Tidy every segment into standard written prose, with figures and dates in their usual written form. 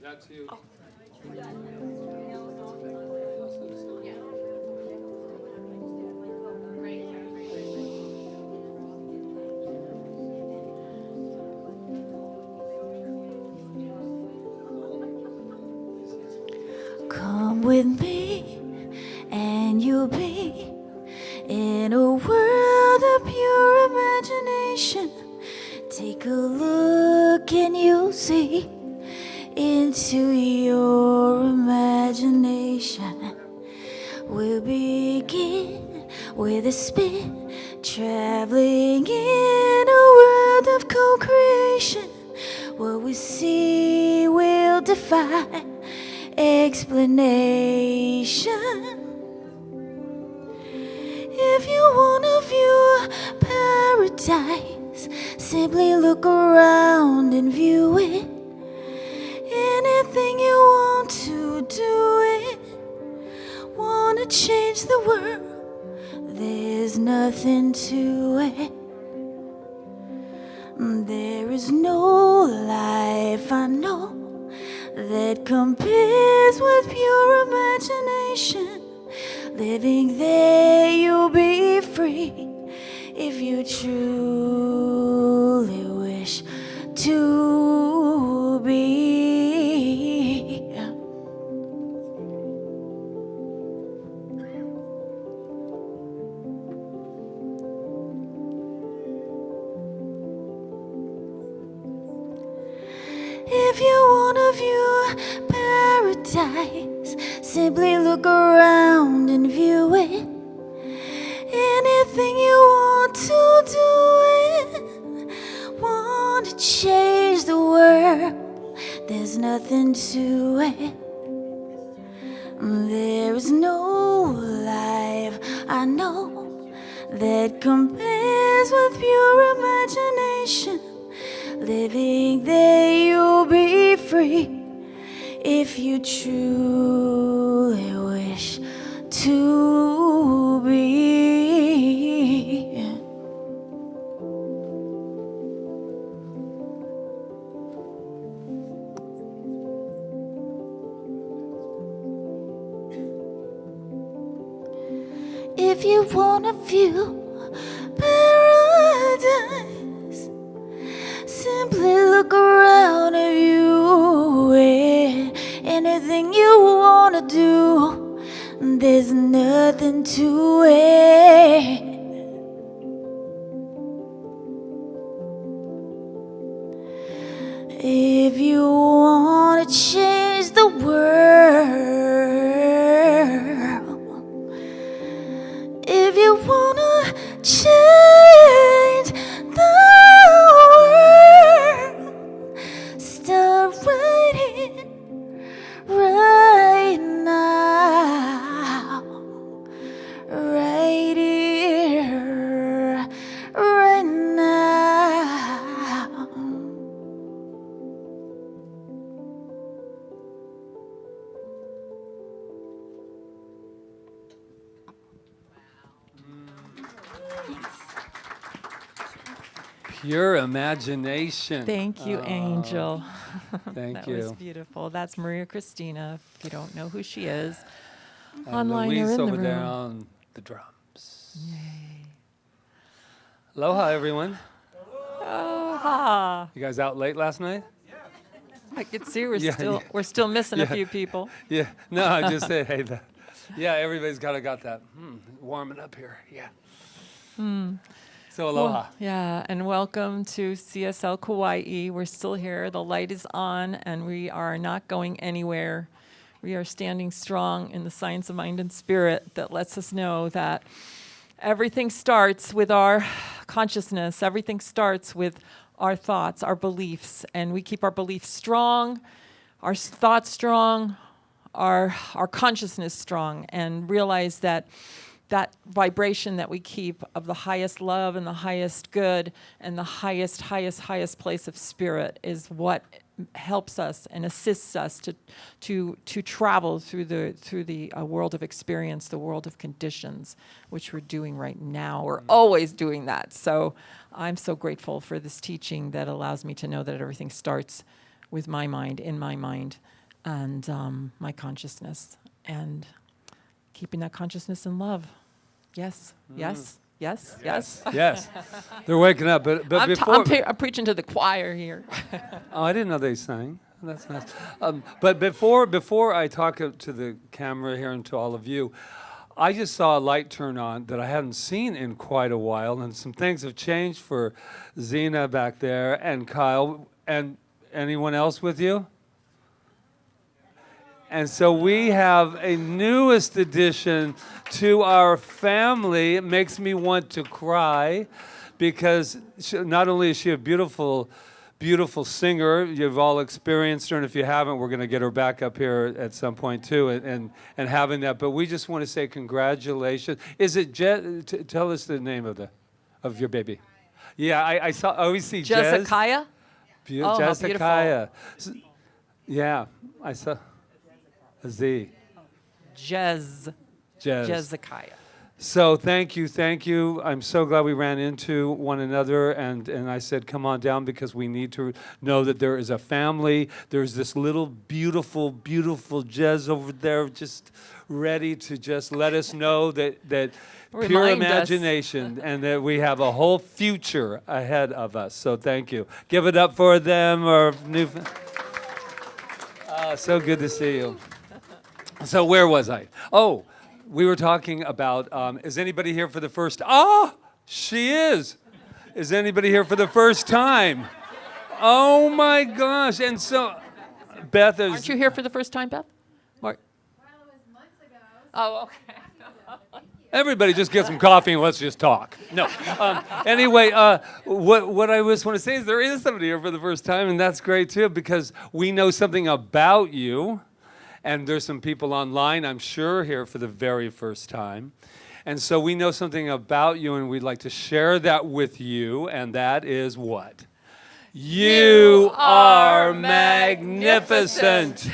That's you. Come with me, and you'll be in a world of pure imagination. Take a look, and you'll see into your imagination. We'll begin with a spin, traveling in a world of co-creation. What we see will defy explanation. If you want to view paradise, simply look around and view it. Anything you want to do it. Want to change the world, there's nothing to it. There is no life I know that compares with pure imagination. Living there you'll be free if you truly wish to be. If you want to view paradise, simply look around and view it. Anything you want to do it. Want to change the world, there's nothing to it. There is no life I know that compares with pure imagination. Living there you'll be free if you truly wish to be. If you want a view paradise, simply look around and view it. Anything you want to do, there's nothing to it. If you want to change the world, if you want to change the world, start right here, right now, right here, right now. Pure imagination. Thank you, Angel. Thank That was you. beautiful. That's Maria Christina, if you don't know who she is. And Online or Louise in the over there room. on the drums. Aloha, everyone. Oh, You guys out late last night? I could see we're Yeah, we're still missing a yeah. few people. Yeah. No, I just say, hey, yeah, everybody's got that warming up here. Yeah. So aloha. Well, yeah, and welcome to CSL Kauai. We're still here. The light is on, and we are not going anywhere. We are standing strong in the science of mind and spirit that lets us know that everything starts with our consciousness. Everything starts with our thoughts, our beliefs, and we keep our beliefs strong. our thoughts strong, our consciousness strong, and realize that that vibration that we keep of the highest love and the highest good and the highest place of spirit is what helps us and assists us to travel through the world of experience, the world of conditions, which we're doing right now. We're always doing that. So I'm so grateful for this teaching that allows me to know that everything starts with my mind, in my mind, and my consciousness, and keeping that consciousness in love. Yes, yes, yes, yes. Yes. They're waking up. But before... I'm preaching to the choir here. Oh, I didn't know they sang. That's nice. But before I talk to the camera here and to all of you, I just saw a light turn on that I hadn't seen in quite a while, and some things have changed for Zena back there and Kyle. And anyone else with you? And so we have a newest addition to our family. It makes me want to cry because not only is she a beautiful, beautiful singer, you've all experienced her, and if you haven't, we're going to get her back up here at some point too, and having that. But we just want to say congratulations. Is it tell us the name of your baby? Yeah, I always see Jez. Jessica? Oh, Jessica. Yeah, I saw. A Z. Jez. Jessica. So thank you. I'm so glad we ran into one another, and I said, come on down, because we need to know that there is a family. There's this little beautiful, beautiful Jez over there just ready to just let us know that pure imagination and that we have a whole future ahead of us. So thank you. Give it up for them, or new. So good to see you. So where was I? Oh, we were talking about, is anybody here for the first? Oh, she is. Is anybody here for the first time? Oh my gosh. And so, Beth is. Aren't you here for the first time, Beth? Mark? Well, it was months ago. Oh, okay. Everybody just get some coffee and let's just talk. No. Anyway, what I just want to say is there is somebody here for the first time, and that's great too, because we know something about you. And there's some people online, I'm sure, here for the very first time. And so we know something about you, and we'd like to share that with you, and that is what? You are magnificent.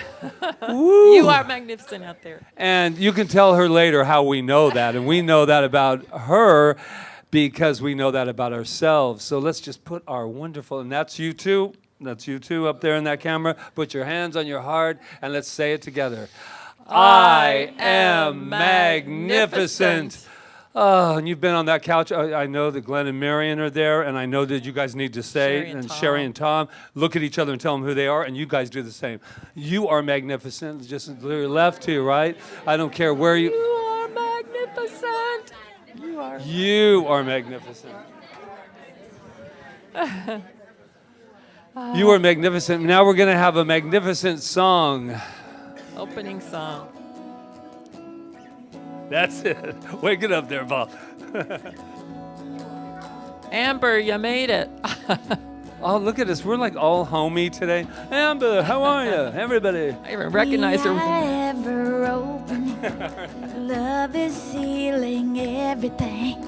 You are magnificent out there. And you can tell her later how we know that, and we know that about her because we know that about ourselves. So let's just put our wonderful, and that's you too. That's you too up there in that camera. Put your hands on your heart and let's say it together. I am magnificent. Oh, and you've been on that couch. I know that Glenn and Marion are there, and I know that you guys need to say, Sherry and Tom, look at each other and tell them who they are, and you guys do the same. You are magnificent. Just left to right. I don't care where you. You are magnificent. You are magnificent. You are magnificent. Now we're going to have a magnificent song. Opening song. That's it. Wake it up there, Bob. Amber, you made it. Oh, look at us. We're like all homey today. Amber, how are you? Everybody. I even recognize her. Ever open. Love is sealing everything.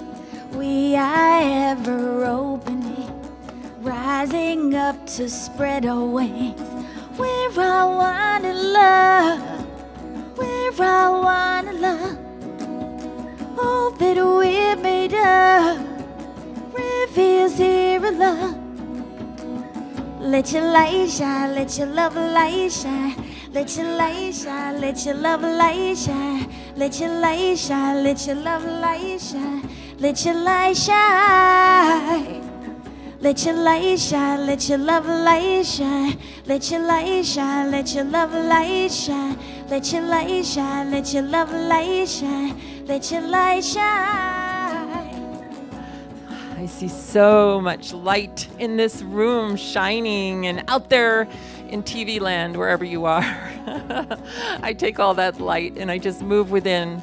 We are ever opening. Rising up to spread our wings. We're all one in love. We're all one in love. All that we're made of reveals here in love. Let your light shine, let your love light shine. Let your light shine, let your love light shine. Let your light shine, let your love light shine. Let your light shine. Let your light shine, let your love light shine. Let your light shine, let your love light shine. Let your light shine, let your love light shine. Let your light shine. I see so much light in this room shining and out there in TV land, wherever you are. I take all that light and I just move within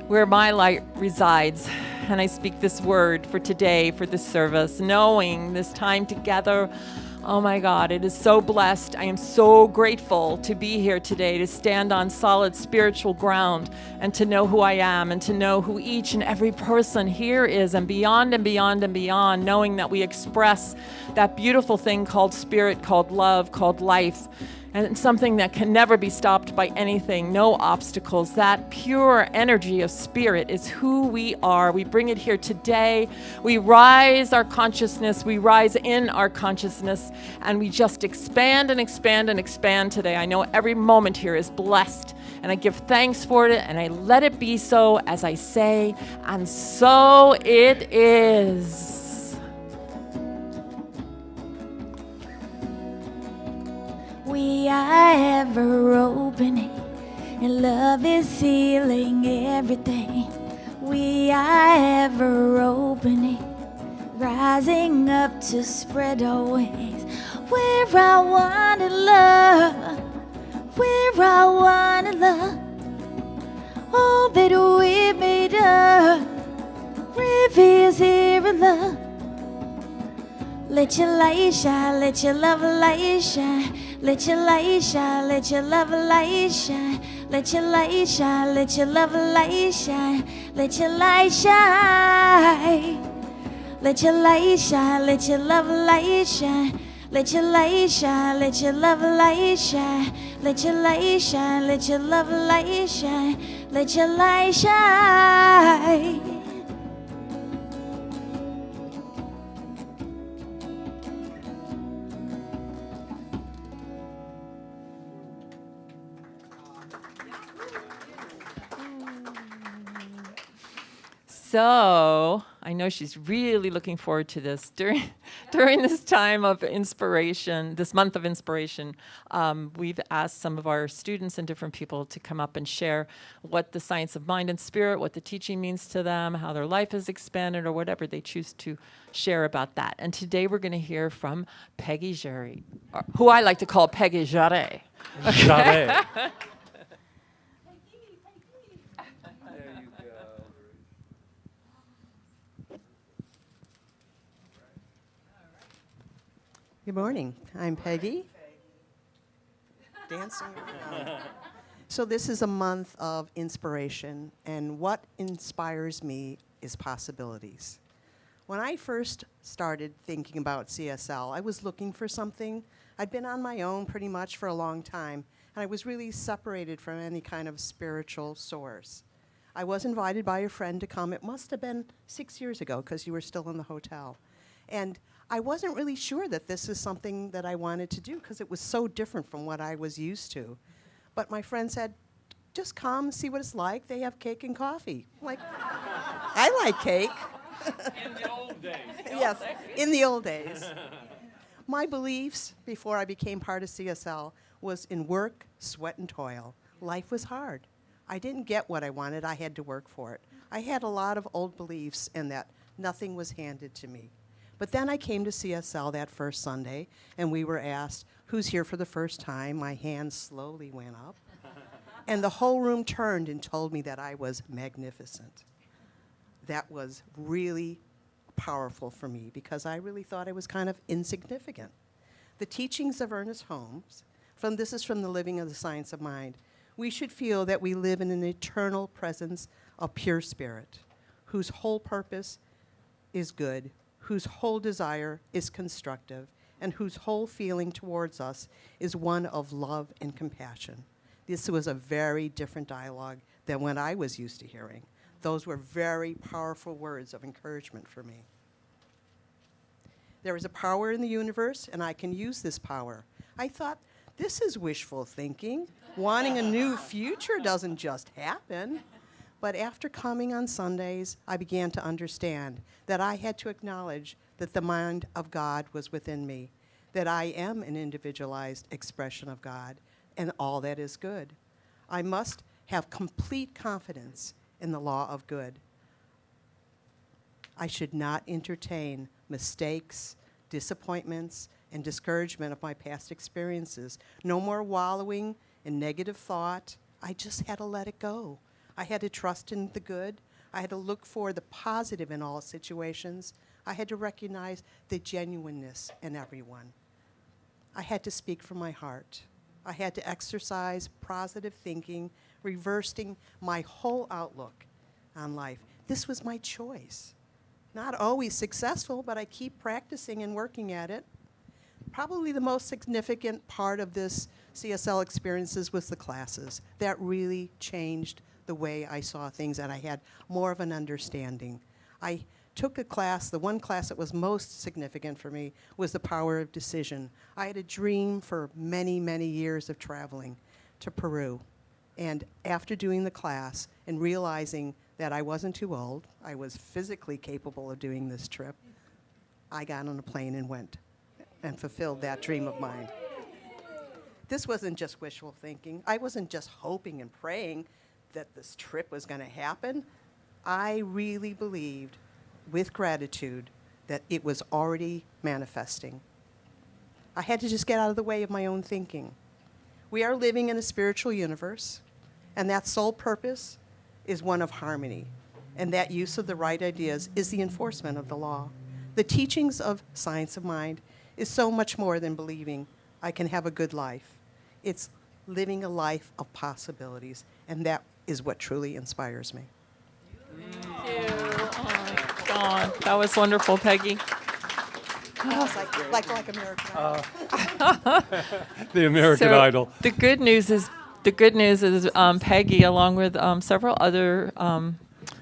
where my light resides. And I speak this word for today, for this service, knowing this time together Oh my God, it is so blessed. I am so grateful to be here today, to stand on solid spiritual ground and to know who I am and to know who each and every person here is, and beyond and beyond and beyond, knowing that we express that beautiful thing called spirit, called love, called life. And it's something that can never be stopped by anything, no obstacles. That pure energy of spirit is who we are. We bring it here today. We rise our consciousness, we rise in our consciousness, and we just expand and expand and expand today. I know every moment here is blessed, and I give thanks for it, and I let it be so as I say, and so it is. We are ever opening, and love is healing everything. We are ever opening, rising up to spread our wings. We're our one in love, we're our one in love. All that we made up reveals here in love. Let your light shine, let your love light shine. Let your light shine, let your love light shine. Let your light shine, let your love light shine. Let your light shine. Let your light shine, let your love light shine. Let your light shine, let your love light shine. Let your light shine, let your love light shine. Let your light shine. So I know she's really looking forward to this during this time of inspiration, this month of inspiration. We've asked some of our students and different people to come up and share what the science of mind and spirit, what the teaching means to them, how their life has expanded, or whatever they choose to share about that. And today we're going to hear from Peggy Jarre, who I like to call Peggy Jarre. Jarre. Good morning. I'm Peggy. Dancing around. So this is a month of inspiration, and what inspires me is possibilities. When I first started thinking about CSL, I was looking for something. I'd been on my own pretty much for a long time, and I was really separated from any kind of spiritual source. I was invited by a friend to come. It must have been 6 years ago, because you were still in the hotel. And I wasn't really sure that this is something that I wanted to do, because it was so different from what I was used to. But my friend said, just come, see what it's like. They have cake and coffee. I'm like, I like cake. In the old days. Yes, in the old days. My beliefs before I became part of CSL was in work, sweat, and toil. Life was hard. I didn't get what I wanted. I had to work for it. I had a lot of old beliefs in that nothing was handed to me. But then I came to CSL that first Sunday, and we were asked, who's here for the first time? My hand slowly went up. And the whole room turned and told me that I was magnificent. That was really powerful for me, because I really thought I was kind of insignificant. The teachings of Ernest Holmes, this is from The Living of the Science of Mind, we should feel that we live in an eternal presence of pure spirit, whose whole purpose is good, whose whole desire is constructive, and whose whole feeling towards us is one of love and compassion. This was a very different dialogue than what I was used to hearing. Those were very powerful words of encouragement for me. There is a power in the universe, and I can use this power. I thought, this is wishful thinking. Wanting a new future doesn't just happen. But after coming on Sundays, I began to understand that I had to acknowledge that the mind of God was within me, that I am an individualized expression of God and all that is good. I must have complete confidence in the law of good. I should not entertain mistakes, disappointments, and discouragement of my past experiences. No more wallowing in negative thought. I just had to let it go. I had to trust in the good. I had to look for the positive in all situations. I had to recognize the genuineness in everyone. I had to speak from my heart. I had to exercise positive thinking, reversing my whole outlook on life. This was my choice. Not always successful, but I keep practicing and working at it. Probably the most significant part of this CSL experiences was the classes. That really changed the way I saw things, and I had more of an understanding. I took a class, the one class that was most significant for me was the power of decision. I had a dream for many, many years of traveling to Peru. And after doing the class and realizing that I wasn't too old, I was physically capable of doing this trip, I got on a plane and went and fulfilled that dream of mine. This wasn't just wishful thinking. I wasn't just hoping and praying that this trip was going to happen. I really believed, with gratitude, that it was already manifesting. I had to just get out of the way of my own thinking. We are living in a spiritual universe, and that sole purpose is one of harmony, and that use of the right ideas is the enforcement of the law. The teachings of science of mind is so much more than believing I can have a good life. It's living a life of possibilities, and that is what truly inspires me. Thank you. Oh my God, that was wonderful, Peggy. That was like American Idol. The American So Idol. The good news is Peggy, along with several other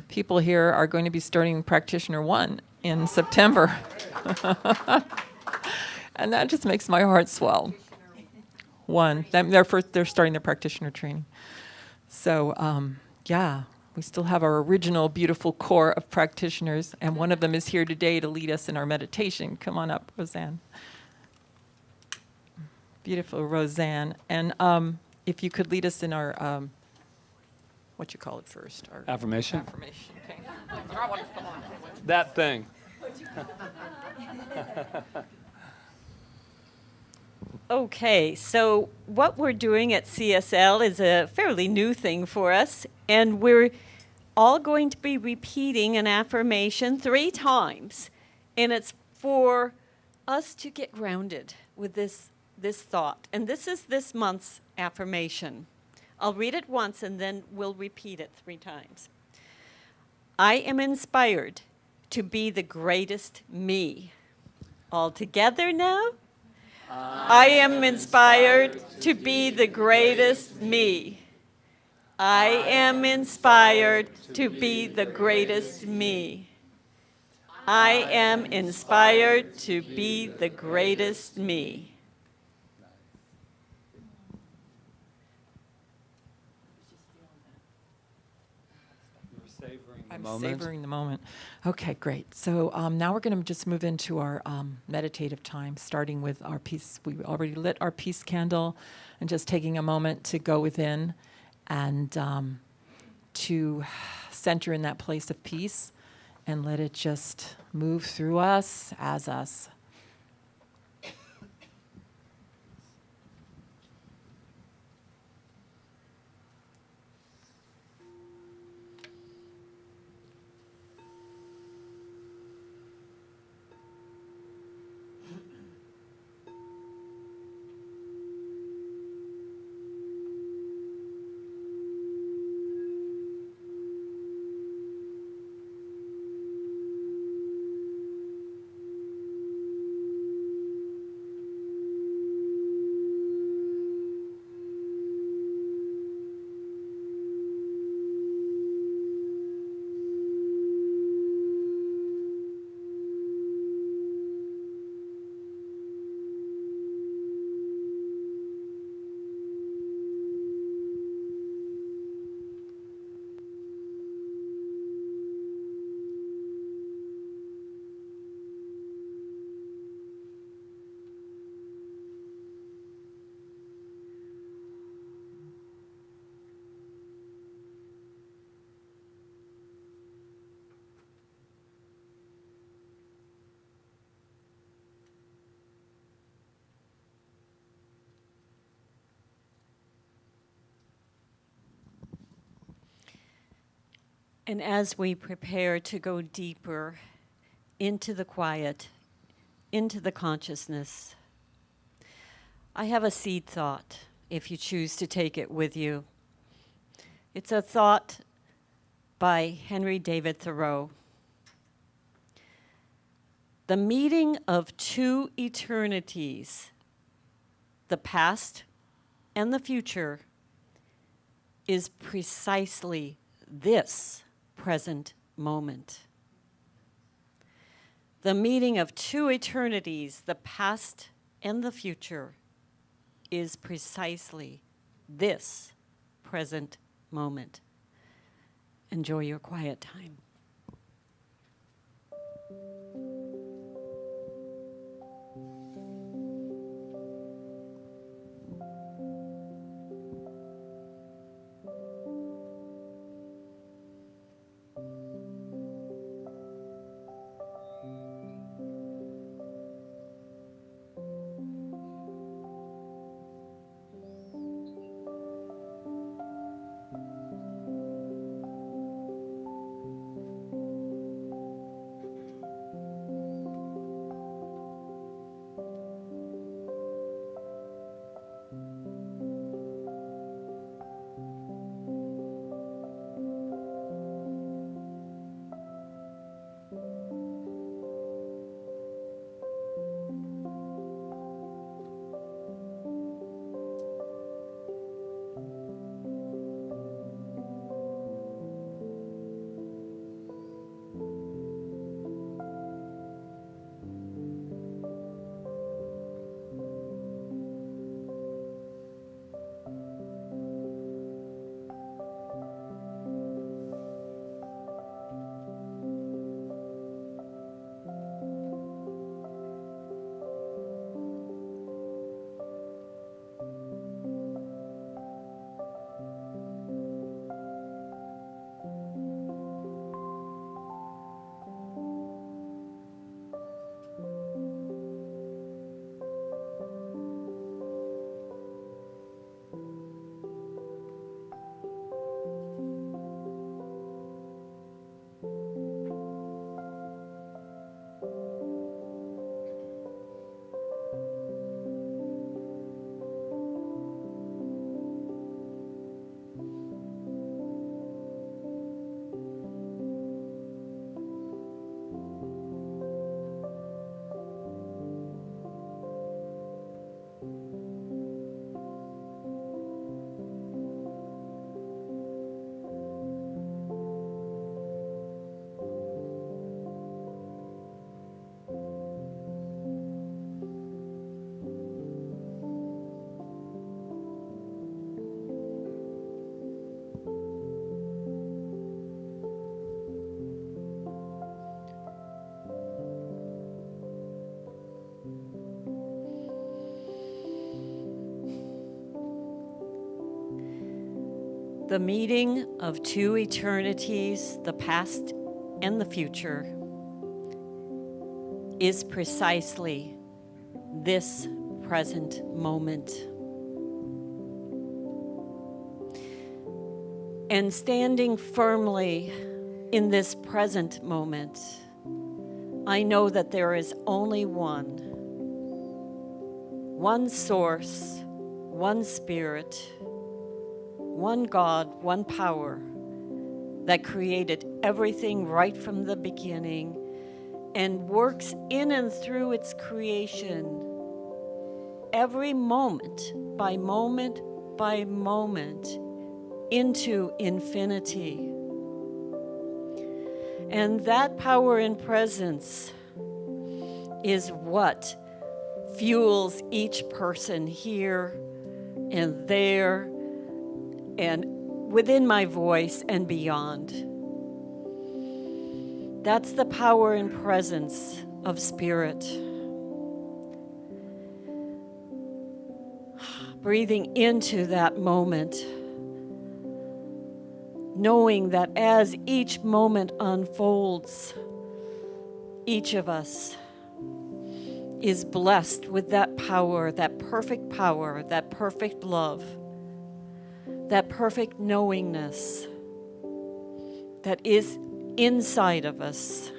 people here, are going to be starting Practitioner 1 in September. And that just makes my heart swell. They're starting their practitioner training. So, yeah, we still have our original beautiful core of practitioners, and one of them is here today to lead us in our meditation. Come on up, Roseanne. Beautiful Roseanne. And if you could lead us in our, what you call it first? Our Affirmation? Affirmation, okay. That thing. Okay, so what we're doing at CSL is a fairly new thing for us, and we're all going to be repeating an affirmation 3 times, and it's for us to get grounded with this thought. And this is this month's affirmation. I'll read it once, and then we'll repeat it 3 times. I am inspired to be the greatest me. All together now? I am inspired to be the greatest me. I am inspired to be the greatest me. I am inspired to be the greatest me. I'm savoring the moment. Okay, great. So now we're going to just move into our meditative time, starting with our peace. We already lit our peace candle, and just taking a moment to go within and to center in that place of peace and let it just move through us as us. And as we prepare to go deeper into the quiet, into the consciousness, I have a seed thought, if you choose to take it with you. It's a thought by Henry David Thoreau. The meeting of two eternities, the past and the future, is precisely this present moment. The meeting of two eternities, the past and the future, is precisely this present moment. Enjoy your quiet time. The meeting of two eternities, the past and the future, is precisely this present moment. And standing firmly in this present moment, I know that there is only one source, one spirit, one God, one power that created everything right from the beginning and works in and through its creation every moment by moment by moment into infinity. And that power and presence is what fuels each person here and there and within my voice and beyond. That's the power and presence of spirit. Breathing into that moment, knowing that as each moment unfolds, each of us is blessed with that power, that perfect love, that perfect knowingness that is inside of us.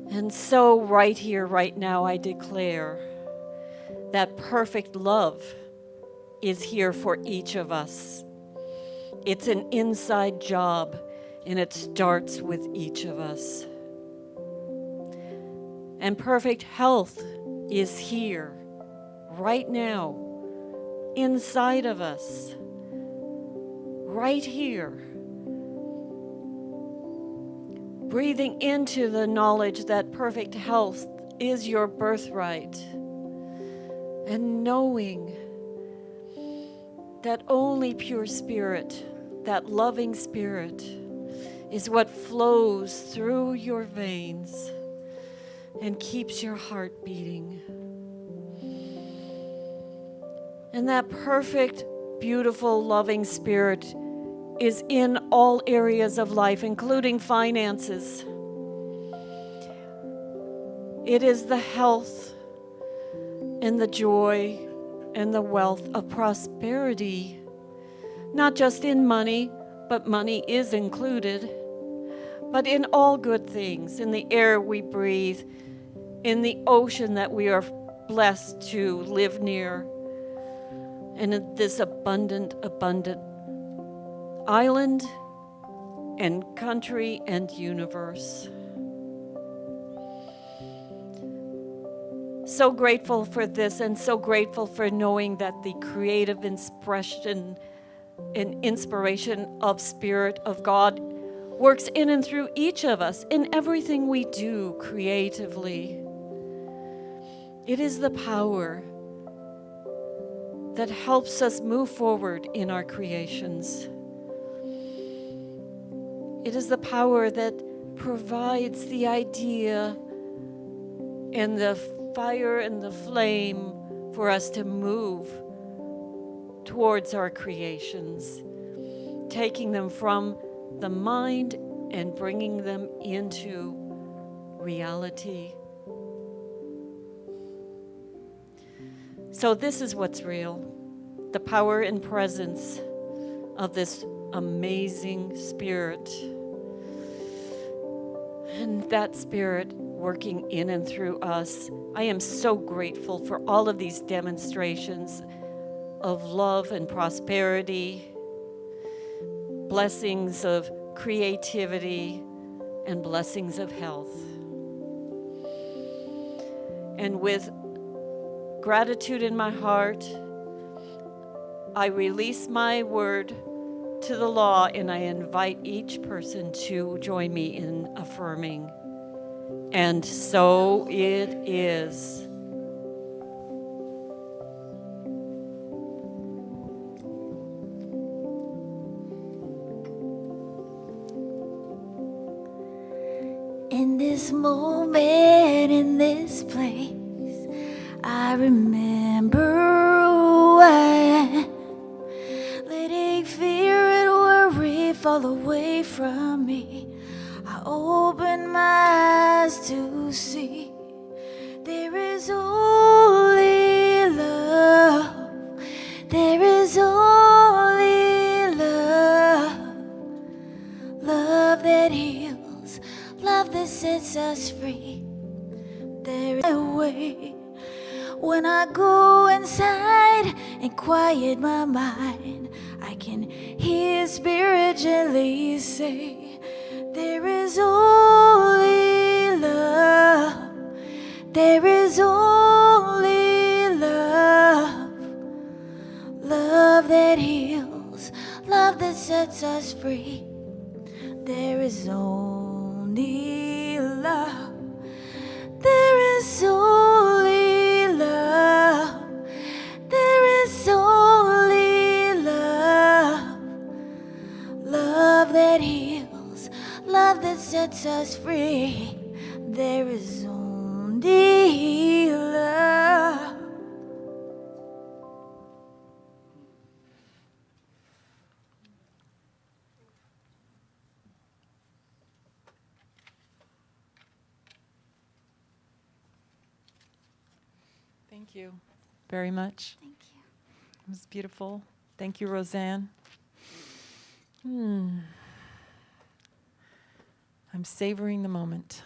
And so right here, right now, I declare that perfect love is here for each of us. It's an inside job, and it starts with each of us. And perfect health is here, right now, inside of us, right here. Breathing into the knowledge that perfect health is your birthright, and knowing that only pure spirit, that loving spirit, is what flows through your veins and keeps your heart beating. And that perfect, beautiful, loving spirit is in all areas of life, including finances. It is the health and the joy and the wealth of prosperity, not just in money, but money is included, but in all good things, in the air we breathe, in the ocean that we are blessed to live near, and in this abundant island and country and universe. So grateful for this, and so grateful for knowing that the creative expression and inspiration of Spirit of God works in and through each of us in everything we do creatively. It is the power that helps us move forward in our creations. It is the power that provides the idea and the fire and the flame for us to move towards our creations, taking them from the mind and bringing them into reality. So this is what's real, the power and presence of this amazing spirit. And that spirit working in and through us. I am so grateful for all of these demonstrations of love and prosperity, blessings of creativity, and blessings of health. And with gratitude in my heart, I release my word to the law, and I invite each person to join me in affirming. And so it is. In this moment, in this place, I remember who I am. Letting fear and worry fall away from me. I open my eyes to see there is only love. There is only love. Love that heals, love that sets us free. There is a way when I go inside and quiet my mind, I can hear Spirit gently say, there is only love. There is only love. Love that heals, love that sets us free. There is only love. There is only love. There is only love. Love that heals, love that sets us free. There is only love. Thank you very much. Thank you. It was beautiful. Thank you, Roseanne. I'm savoring the moment.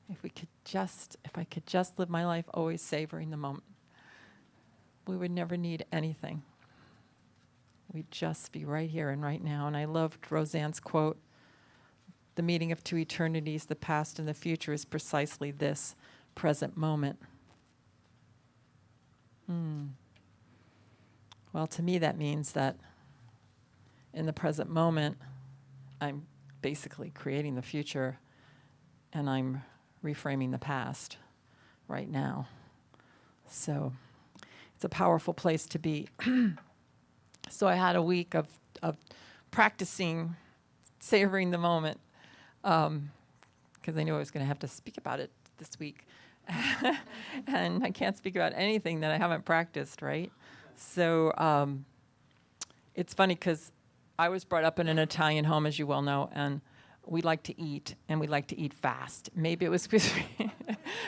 if I could just live my life always savoring the moment, we would never need anything. We'd just be right here and right now. And I loved Roseanne's quote, "The meeting of two eternities, the past and the future, is precisely this present moment." Well, to me, that means that in the present moment, I'm basically creating the future, and I'm reframing the past right now. So it's a powerful place to be. So I had a week of practicing savoring the moment, because I knew I was going to have to speak about it this week. And I can't speak about anything that I haven't practiced, right? So it's funny because I was brought up in an Italian home, as you well know, and we like to eat, and we like to eat fast. Maybe it was because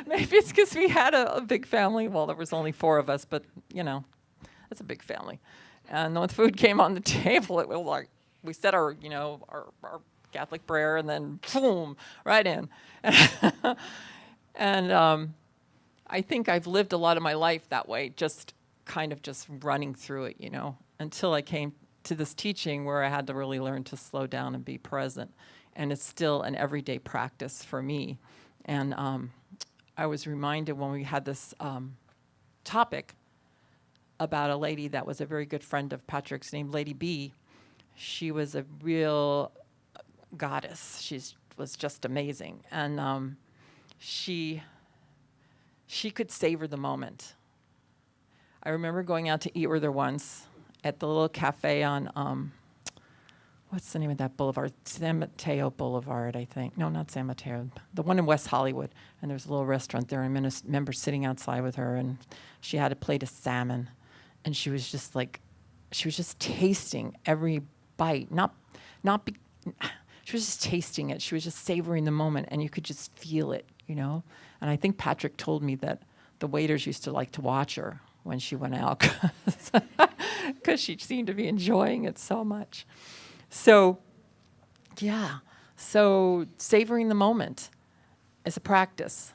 it's because we had a big family. Well, there was only 4 of us, but you know, that's a big family. And when the food came on the table, it was like we said our Catholic prayer, and then boom, right in. And I think I've lived a lot of my life that way, just kind of just running through it, you know, until I came to this teaching where I had to really learn to slow down and be present. And it's still an everyday practice for me. And I was reminded when we had this topic about a lady that was a very good friend of Patrick's named Lady B. She was a real goddess. She was just amazing. And she could savor the moment. I remember going out to eat with her once at the little cafe on, what's the name of that boulevard? San Mateo Boulevard, I think. No, not San Mateo. The one in West Hollywood. And there's a little restaurant there. I remember sitting outside with her, and she had a plate of salmon. And she was just tasting every bite. She was just tasting it. She was just savoring the moment, and you could just feel it, you know? And I think Patrick told me that the waiters used to like to watch her when she went out because she seemed to be enjoying it so much. So, yeah. So savoring the moment is a practice,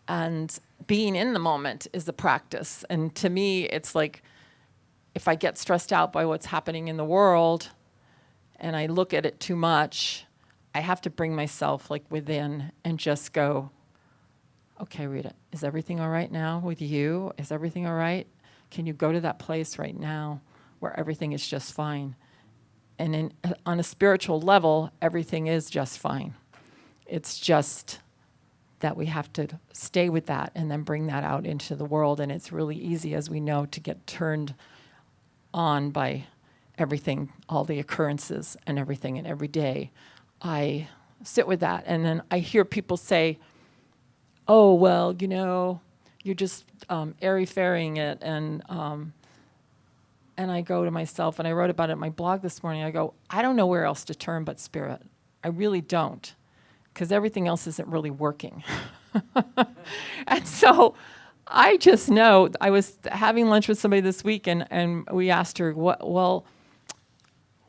and being in the moment is a practice. And to me, it's like if I get stressed out by what's happening in the world and I look at it too much, I have to bring myself like within and just go, okay, Rita, is everything all right now with you? Is everything all right? Can you go to that place right now where everything is just fine? And on a spiritual level, everything is just fine. It's just that we have to stay with that and then bring that out into the world. And it's really easy, as we know, to get turned on by everything, all the occurrences and everything. And every day I sit with that. And then I hear people say, oh, well, you know, you're just airy-fairying it. And I go to myself, and I wrote about it in my blog this morning. I go, I don't know where else to turn but spirit. I really don't, because everything else isn't really working. And so I just know, I was having lunch with somebody this week, and we asked her, well,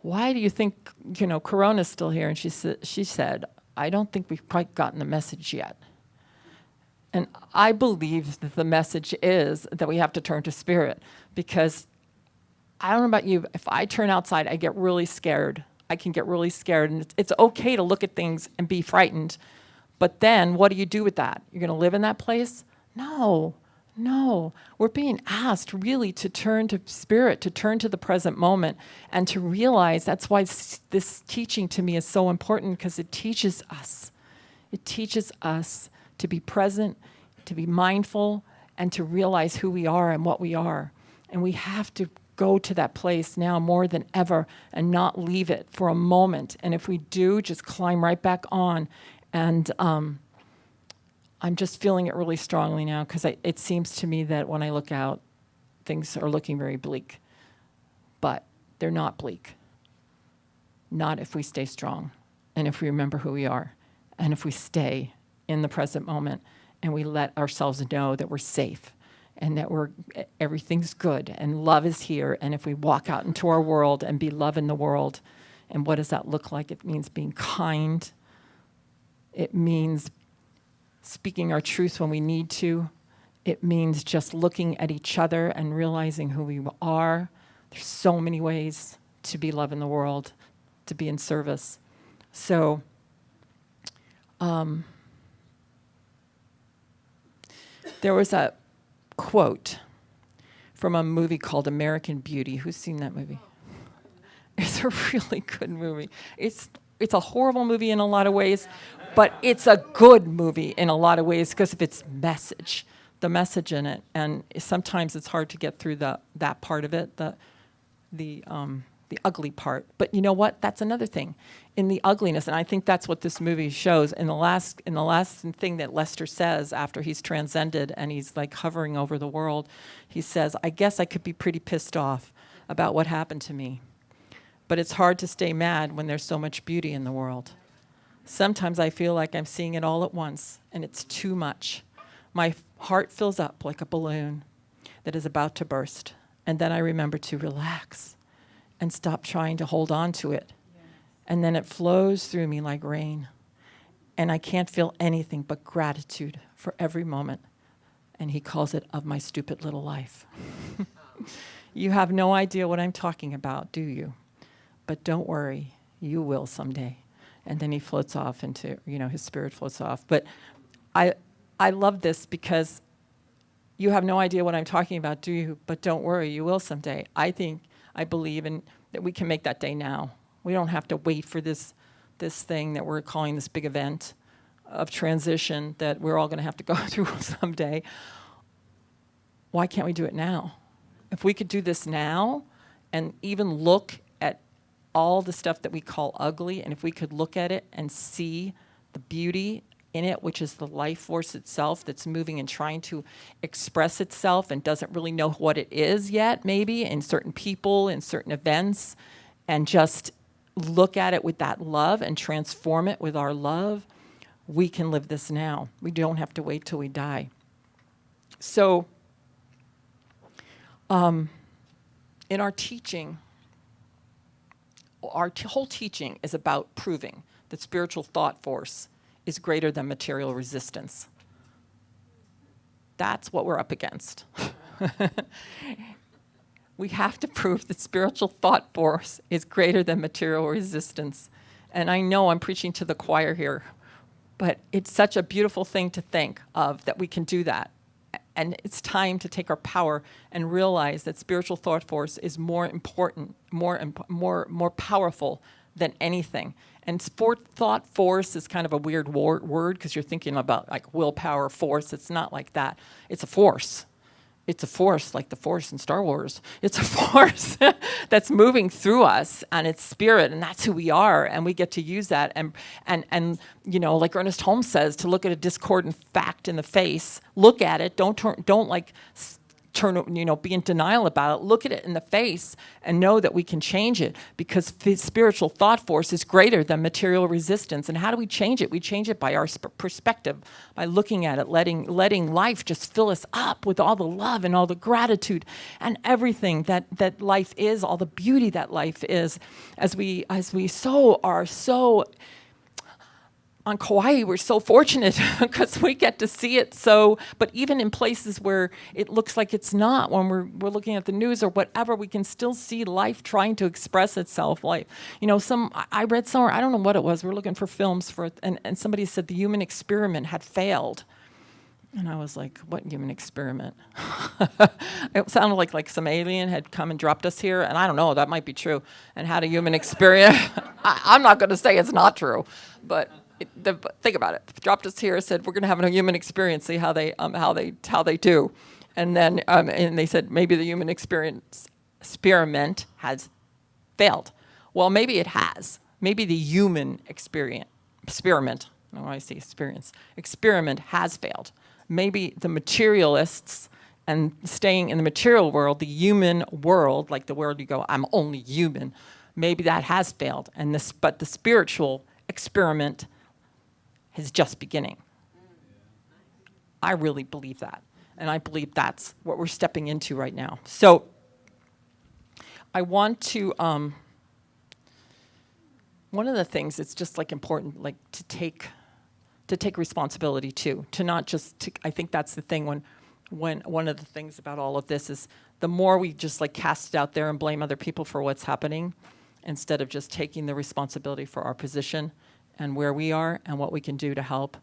why do you think, you know, Corona's still here? And she said, I don't think we've quite gotten the message yet. And I believe that the message is that we have to turn to spirit, because I don't know about you, if I turn outside, I get really scared. I can get really scared, and it's okay to look at things and be frightened, but then what do you do with that? You're going to live in that place? No. We're being asked really to turn to spirit, to turn to the present moment, and to realize that's why this teaching to me is so important, because it teaches us. It teaches us to be present, to be mindful, and to realize who we are and what we are. And we have to go to that place now more than ever and not leave it for a moment. And if we do, just climb right back on. And I'm just feeling it really strongly now, because it seems to me that when I look out, things are looking very bleak. But they're not bleak. Not if we stay strong, and if we remember who we are, and if we stay in the present moment, and we let ourselves know that we're safe, and that everything's good, and love is here. And if we walk out into our world and be love in the world, and what does that look like? It means being kind. It means speaking our truth when we need to. It means just looking at each other and realizing who we are. There's so many ways to be love in the world, to be in service. So, there was a quote from a movie called American Beauty. Who's seen that movie? It's a really good movie. It's a horrible movie in a lot of ways, but it's a good movie in a lot of ways because of its message, the message in it. And sometimes it's hard to get through that part of it, the ugly part. But you know what? That's another thing. In the ugliness, and I think that's what this movie shows. In the last thing that Lester says after he's transcended and he's like hovering over the world, he says, "I guess I could be pretty pissed off about what happened to me. But it's hard to stay mad when there's so much beauty in the world. Sometimes I feel like I'm seeing it all at once, and it's too much. My heart fills up like a balloon that is about to burst, and then I remember to relax and stop trying to hold on to it. And then it flows through me like rain, and I can't feel anything but gratitude for every moment." And he calls it "of my stupid little life." You have no idea what I'm talking about, do you? But don't worry, you will someday. And then he floats off into, his spirit floats off. But I love this because you have no idea what I'm talking about, do you? But don't worry, you will someday. I believe that we can make that day now. We don't have to wait for this thing that we're calling this big event of transition that we're all going to have to go through someday. Why can't we do it now? If we could do this now and even look at all the stuff that we call ugly, and if we could look at it and see the beauty in it, which is the life force itself that's moving and trying to express itself and doesn't really know what it is yet, maybe, in certain people, in certain events, and just look at it with that love and transform it with our love, we can live this now. We don't have to wait till we die. So, in our teaching, our whole teaching is about proving that spiritual thought force is greater than material resistance. That's what we're up against. We have to prove that spiritual thought force is greater than material resistance. And I know I'm preaching to the choir here, but it's such a beautiful thing to think of that we can do that. And it's time to take our power and realize that spiritual thought force is more important, more powerful than anything. And thought force is kind of a weird word because you're thinking about like willpower force. It's not like that. It's a force. It's a force like the Force in Star Wars. It's a force that's moving through us, and it's spirit, and that's who we are, and we get to use that. And like Ernest Holmes says, to look at a discordant fact in the face, look at it. Don't be in denial about it. Look at it in the face and know that we can change it because spiritual thought force is greater than material resistance. And how do we change it? We change it by our perspective, by looking at it, letting life just fill us up with all the love and all the gratitude and everything that life is, all the beauty that life is. As we are so on Kauai, we're so fortunate because we get to see it but even in places where it looks like it's not, when we're looking at the news or whatever, we can still see life trying to express itself. Like, I read somewhere, I don't know what it was, we're looking for films and somebody said the human experiment had failed. And I was like, what human experiment? It sounded like some alien had come and dropped us here, and I don't know, that might be true, and had a human experiment. I'm not going to say it's not true, but think about it. Dropped us here, said we're going to have a human experience, see how they do, and then and they said maybe the human experiment has failed. Well, maybe it has. Maybe the human experiment. No, I see experiment has failed. Maybe the materialists and staying in the material world, the human world, like the world you go, I'm only human. Maybe that has failed, but the spiritual experiment is just beginning. I really believe that. And I believe that's what we're stepping into right now. So I want to, one of the things that's just like important, like to take to take responsibility too, to not just, I think that's the thing when one of the things about all of this is the more we just like cast it out there and blame other people for what's happening, instead of just taking the responsibility for our position and where we are and what we can do to help,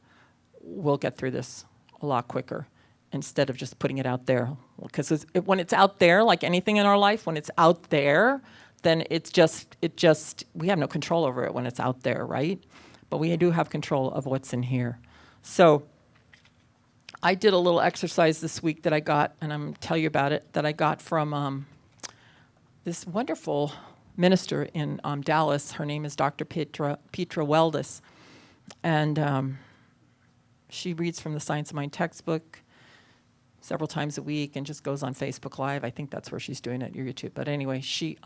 we'll get through this a lot quicker instead of just putting it out there. Because when it's out there, like anything in our life, when it's out there, then it just, we have no control over it when it's out there, right? But we do have control of what's in here. So I did a little exercise this week that I got, and I'm going to tell you about it, that I got from this wonderful minister in Dallas. Her name is Dr. Petra Weldis. And she reads from the Science of Mind textbook several times a week and just goes on Facebook Live. I think that's where she's doing it, YouTube. But anyway, she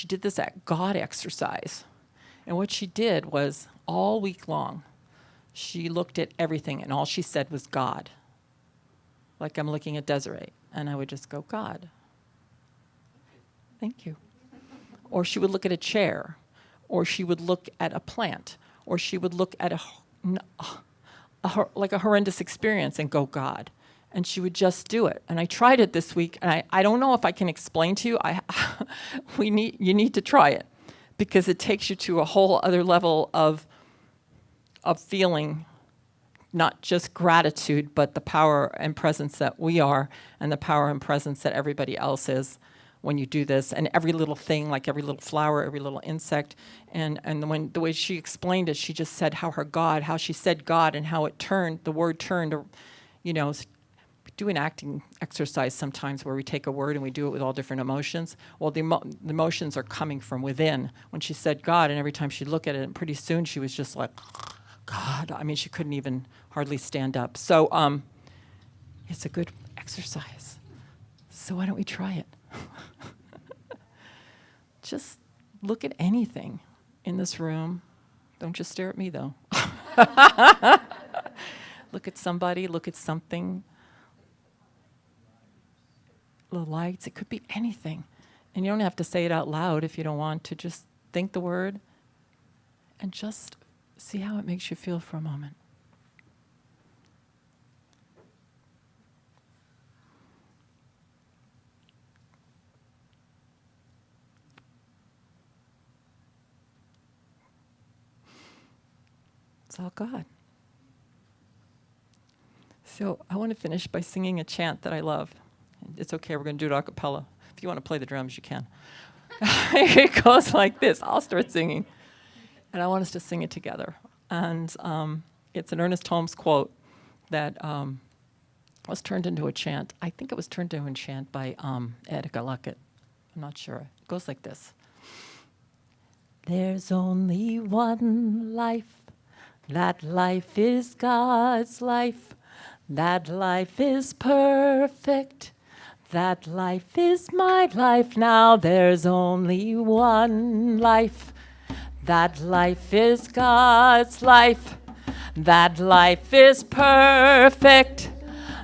did this God exercise. And what she did was all week long, she looked at everything, and all she said was God. Like I'm looking at Desiree, and I would just go, God. Thank you. Or she would look at a chair, or she would look at a plant, or she would look at like a horrendous experience and go, God. And she would just do it. And I tried it this week, and I don't know if I can explain to you. You need to try it, because it takes you to a whole other level of feeling not just gratitude, but the power and presence that we are, and the power and presence that everybody else is when you do this. And every little thing, like every little flower, every little insect. And when the way she explained it, she just said how she said God, and how it turned, the word turned, do an acting exercise sometimes where we take a word and we do it with all different emotions. Well, the emotions are coming from within. When she said God, and every time she'd look at it, and pretty soon she was just like, God. I mean, she couldn't even hardly stand up. So it's a good exercise. So why don't we try it? Just look at anything in this room. Don't just stare at me, though. Look at somebody, look at something. The lights, it could be anything. And you don't have to say it out loud if you don't want to. Just think the word and just see how it makes you feel for a moment. It's all God. So I want to finish by singing a chant that I love. It's okay, we're going to do it a cappella. If you want to play the drums, you can. It goes like this. I'll start singing. And I want us to sing it together. And it's an Ernest Holmes quote that was turned into a chant. I think it was turned into a chant by Ed Galuckett. I'm not sure. It goes like this. There's only one life. That life is God's life. That life is perfect. That life is my life. Now there's only one life. That life is God's life. That life is perfect.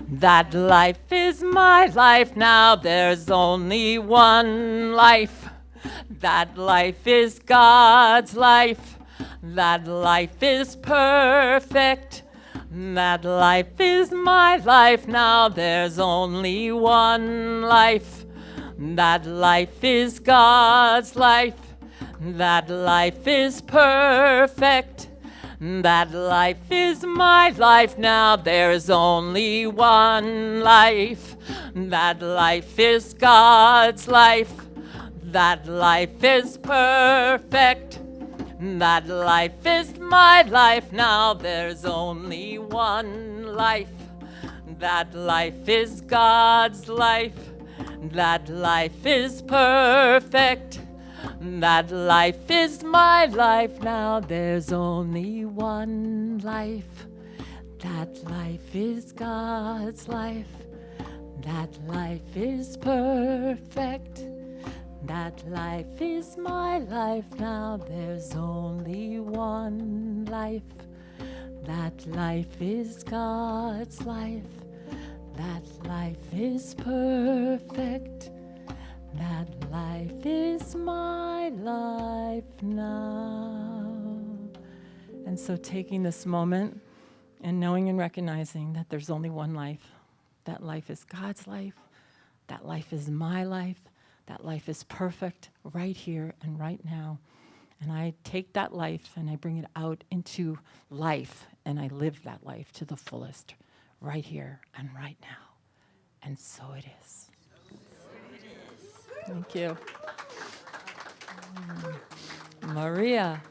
That life is my life. Now there's only one life. That life is God's life. That life is perfect. That life is my life. Now there's only one life. That life is God's life. That life is perfect. That life is my life. Now there's only one life. That life is God's life. That life is perfect. That life is my life. Now there's only one life. That life is God's life. That life is perfect. That life is my life. Now there's only one life. That life is God's life. That life is perfect. That life is my life. Now there's only one life. That life is God's life. That life is perfect. That life is my life now. And so taking this moment And knowing and recognizing that there's only one life. That life is God's life. That life is my life. That life is perfect right here and right now. And I take that life and I bring it out into life, and I live that life to the fullest right here and right now. And so it is. Thank you. Maria.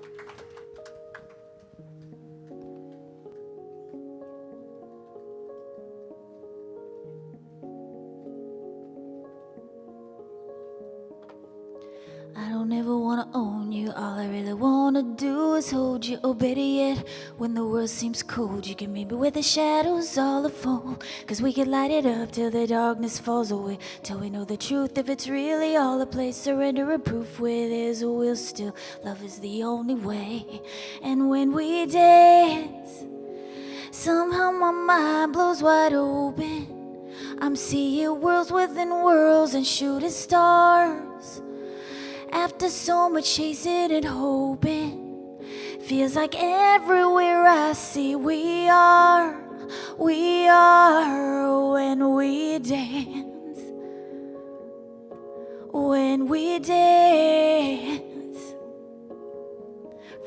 I don't ever wanna own you. All I really wanna do is hold you. Oh, better yet, when the world seems cold, you can meet me where the shadows all unfold. 'Cause we can light it up till the darkness falls away. Till we know the truth, if it's really all a place. Surrender and proof where there's a will still. Love is the only way. And when we dance, somehow my mind blows wide open. I'm seeing worlds within worlds and shooting stars. After so much chasing and hoping, feels like everywhere I see we are when we dance. When we dance.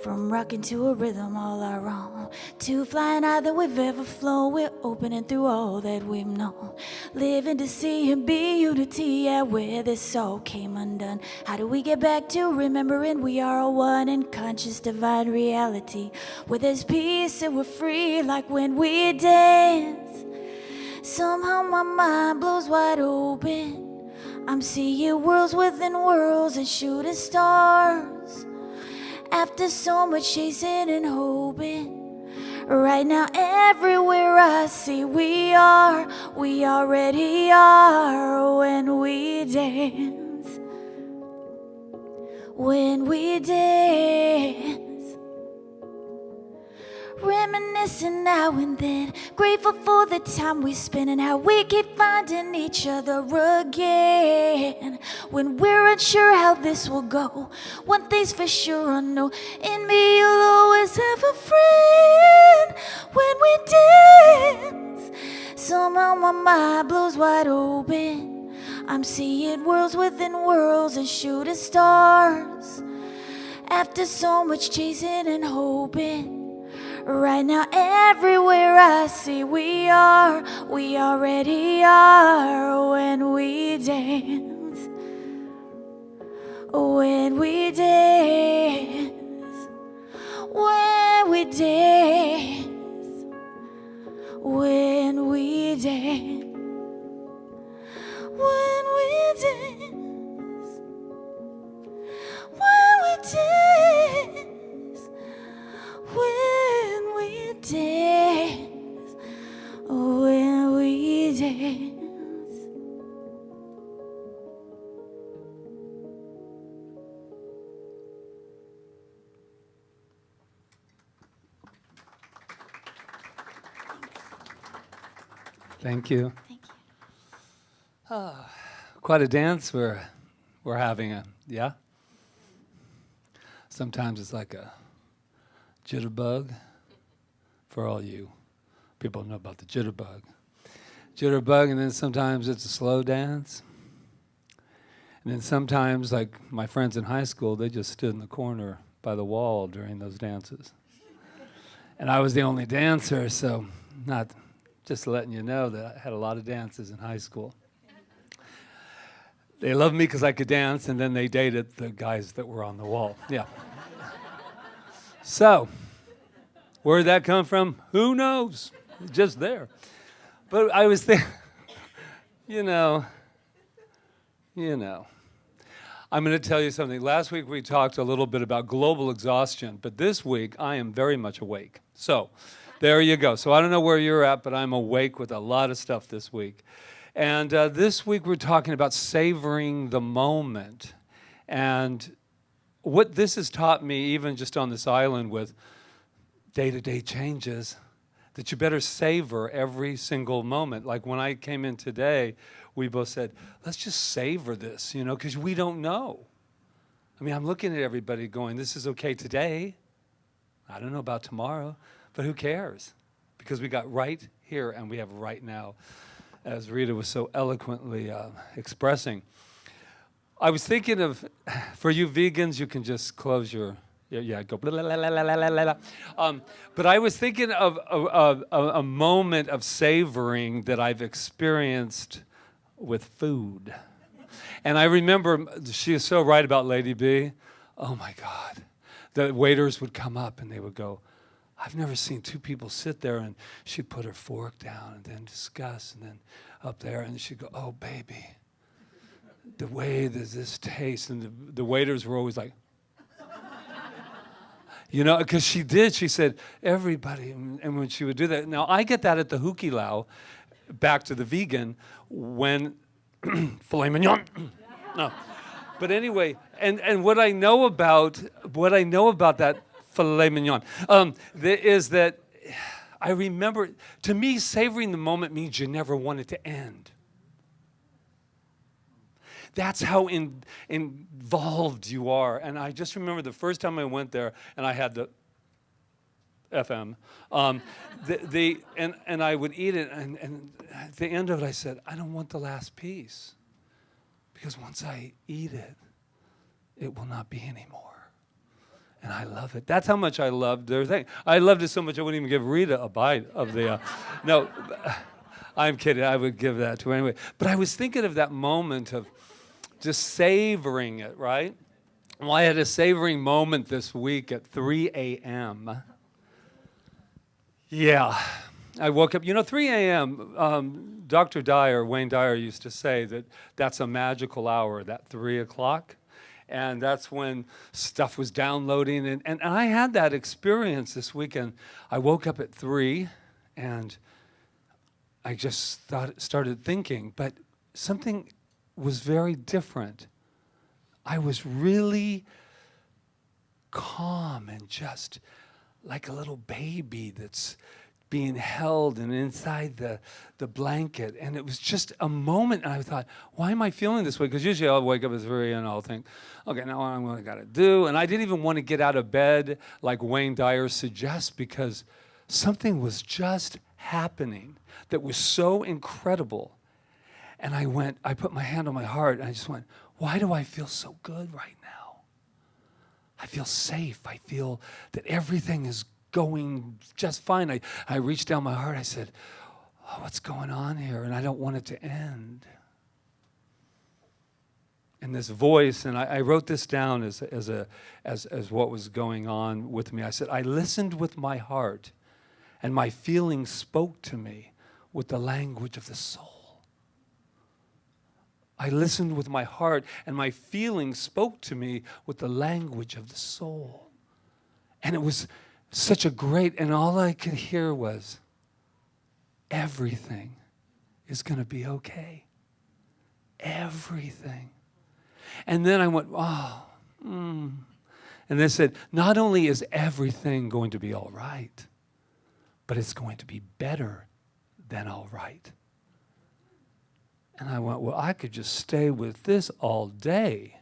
From rocking to a rhythm all our own, to flying higher than we've ever flown. We're opening through all that we've known, living to see and be unity. Yeah, where this all came undone. How do we get back to remembering we are all one in conscious divine reality, where there's peace and we're free, like when we dance. Somehow my mind blows wide open. I'm seeing worlds within worlds and shooting stars. After so much chasing and hoping, right now everywhere I see we already are when we dance. When we dance. Reminiscing now and then, grateful for the time we spend and how we keep finding each other again. When we're unsure how this will go, one thing's for sure I know, in me you'll always have a friend. When we dance, somehow my mind blows wide open. I'm seeing worlds within worlds and shooting stars. After so much chasing and hoping, right now everywhere I see we already are when we dance. When we dance. When we dance. When we dance. When we dance. When we dance. When we dance, when we dance. Thank you. Thank you. Quite a dance we're having, yeah? Sometimes it's like a jitterbug. For all you people who know about the jitterbug. Jitterbug, and then sometimes it's a slow dance. And then sometimes, like my friends in high school, they just stood in the corner by the wall during those dances. And I was the only dancer, so not just letting you know that I had a lot of dances in high school. They loved me because I could dance, and then they dated the guys that were on the wall. Yeah. So, where'd that come from? Who knows? Just there. But I was thinking, you know. I'm going to tell you something. Last week we talked a little bit about global exhaustion, but this week I am very much awake. So, there you go. So I don't know where you're at, but I'm awake with a lot of stuff this week. And this week we're talking about savoring the moment. And what this has taught me, even just on this island with day-to-day changes, that you better savor every single moment. Like when I came in today, we both said, let's just savor this, because we don't know. I mean, I'm looking at everybody going, this is okay today. I don't know about tomorrow, but who cares? because we got right here and we have right now, as Rita was so eloquently expressing. I was thinking of, for you vegans, you can just close your, go blah, blah, blah, blah, blah, blah, blah. But I was thinking of a moment of savoring that I've experienced with food. And I remember, she is so right about Lady B. Oh my God. The waiters would come up and they would go, I've never seen two people sit there, and she'd put her fork down and then discuss, and then up there, and she'd go, oh baby, the way that this tastes. And the waiters were always like, you know, because she said, everybody, and when she would do that. Now, I get that at the Hukilau, back to the vegan, when, filet mignon, no. But anyway, and what I know about that filet mignon is that I remember, to me, savoring the moment means you never want it to end. That's how involved you are. And I just remember the first time I went there, and I had the FM, and I would eat it, and at the end of it, I said, I don't want the last piece, because once I eat it, it will not be anymore. And I love it. That's how much I loved their thing. I loved it so much I wouldn't even give Rita a bite of the, no, I'm kidding. I would give that to her anyway. But I was thinking of that moment of just savoring it, right? Well, I had a savoring moment this week at 3 a.m. Yeah, I woke up. You know, 3 a.m., Dr. Dyer, Wayne Dyer, used to say that that's a magical hour, that 3 o'clock. And that's when stuff was downloading. And I had that experience this weekend. I woke up at 3, and I just started thinking, but something was very different. I was really calm and just like a little baby that's being held and inside the blanket. And it was just a moment, and I thought, why am I feeling this way? Because usually I'll wake up at 3 and I'll think, okay, now what I gotta do. And I didn't even want to get out of bed like Wayne Dyer suggests, because something was just happening that was so incredible. And I put my hand on my heart, and I just went, why do I feel so good right now? I feel safe. I feel that everything is going just fine. I reached down my heart. I said, oh, what's going on here? And I don't want it to end. And this voice, and I wrote this down as what was going on with me. I said, I listened with my heart, and my feelings spoke to me with the language of the soul. I listened with my heart, and my feelings spoke to me with the language of the soul. And it was such a great, and all I could hear was, everything is going to be okay. Everything. And then I went, And they said, not only is everything going to be all right, but it's going to be better than all right. And I went, well, I could just stay with this all day.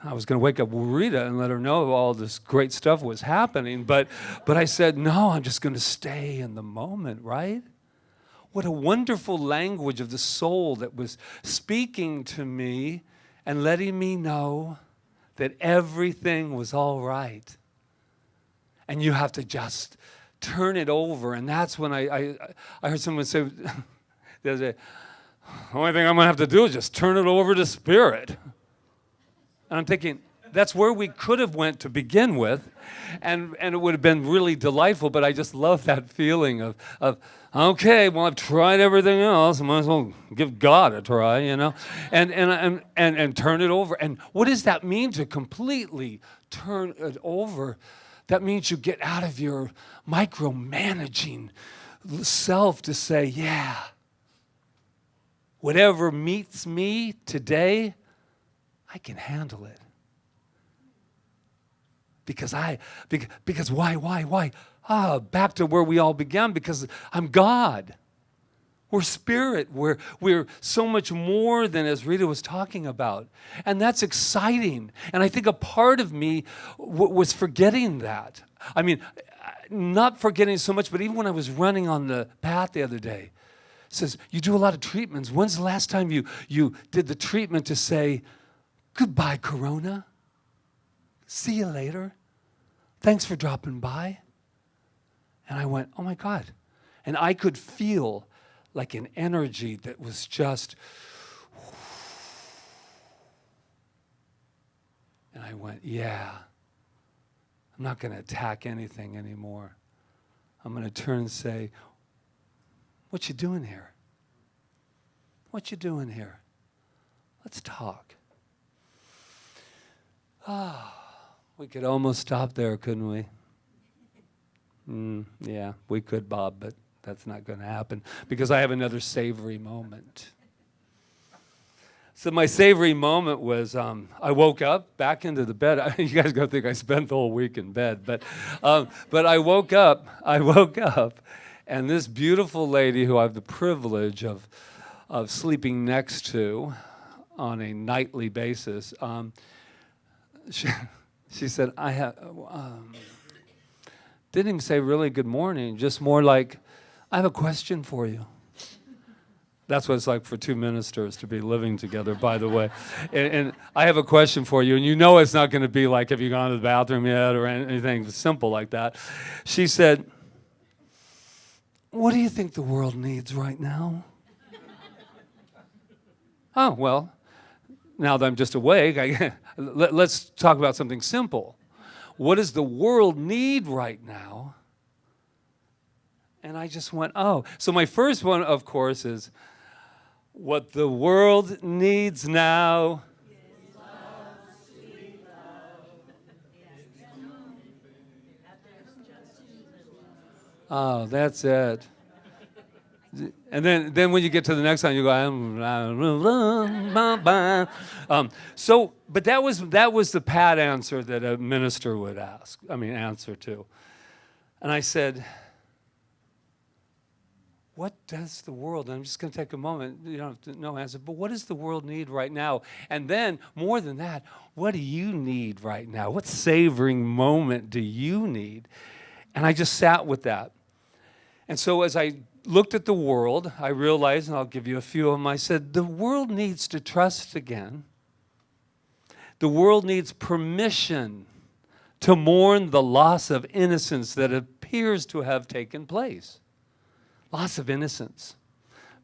I was going to wake up Rita and let her know all this great stuff was happening, but I said, no, I'm just going to stay in the moment, right? What a wonderful language of the soul that was speaking to me and letting me know that everything was all right. And you have to just turn it over. And that's when I heard someone say, there's the only thing I'm going to have to do is just turn it over to Spirit. And I'm thinking, that's where we could have went to begin with, and it would have been really delightful, but I just love that feeling of okay, well, I've tried everything else, I might as well give God a try, you know, and turn it over. And what does that mean, to completely turn it over? That means you get out of your micromanaging self to say, yeah, whatever meets me today, I can handle it. Because why? Back to where we all began, because I'm God. We're spirit. We're so much more than, as Rita was talking about. And that's exciting. And I think a part of me was forgetting that. I mean, not forgetting so much, but even when I was running on the path the other day, it says, you do a lot of treatments. When's the last time you did the treatment to say, goodbye, Corona? See you later. Thanks for dropping by. And I went, oh my God. And I could feel like an energy that was just, and I went, yeah, I'm not going to attack anything anymore. I'm going to turn and say, what you doing here? What you doing here? Let's talk. We could almost stop there, couldn't we? Yeah, we could, Bob, but that's not going to happen because I have another savory moment. So my savory moment was I woke up back into the bed. You guys go think I spent the whole week in bed, but I woke up, and this beautiful lady who I have the privilege of sleeping next to on a nightly basis, she said, I have. Didn't even say really good morning, just more like, I have a question for you. That's what it's like for two ministers to be living together, by the way. And I have a question for you, and you know it's not going to be like, have you gone to the bathroom yet, or anything simple like that. She said, what do you think the world needs right now? Oh, well, now that I'm just awake, let's talk about something simple. What does the world need right now? And I just went, oh. So my first one, of course, is what the world needs now. Oh, that's it. And then when you get to the next line, you go, but that was the pat answer that a minister would answer to. And I said, what does the world, and I'm just going to take a moment, you don't have to know answer, but what does the world need right now? And then, more than that, what do you need right now? What savoring moment do you need? And I just sat with that. And so as I looked at the world, I realized, and I'll give you a few of them, I said, the world needs to trust again. The world needs permission to mourn the loss of innocence that appears to have taken place. Loss of innocence.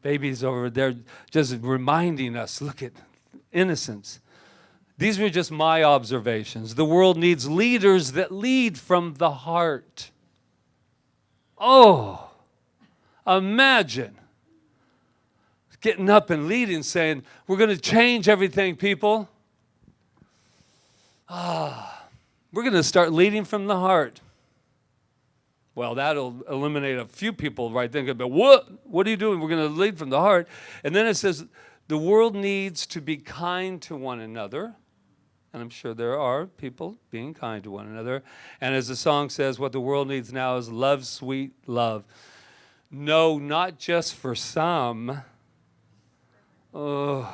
Babies over there just reminding us, look at innocence. These were just my observations. The world needs leaders that lead from the heart. Oh, imagine getting up and leading, saying, we're going to change everything, people. We're going to start leading from the heart. Well, that'll eliminate a few people right then. But what are you doing? We're going to lead from the heart. And then it says, the world needs to be kind to one another. And I'm sure there are people being kind to one another. And as the song says, what the world needs now is love, sweet love. No, not just for some. Oh,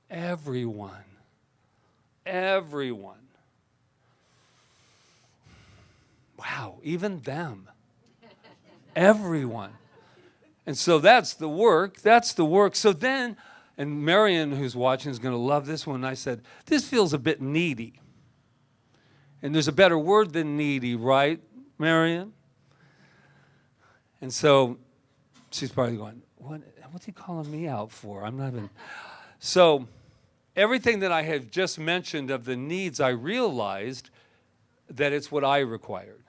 everyone. Everyone. Wow, even them. Everyone. And so that's the work. That's the work. So then, and Marion, who's watching, is going to love this one. I said, this feels a bit needy. And there's a better word than needy, right, Marion? And so she's probably going, what's he calling me out for? I'm not even. So everything that I have just mentioned of the needs, I realized that it's what I required.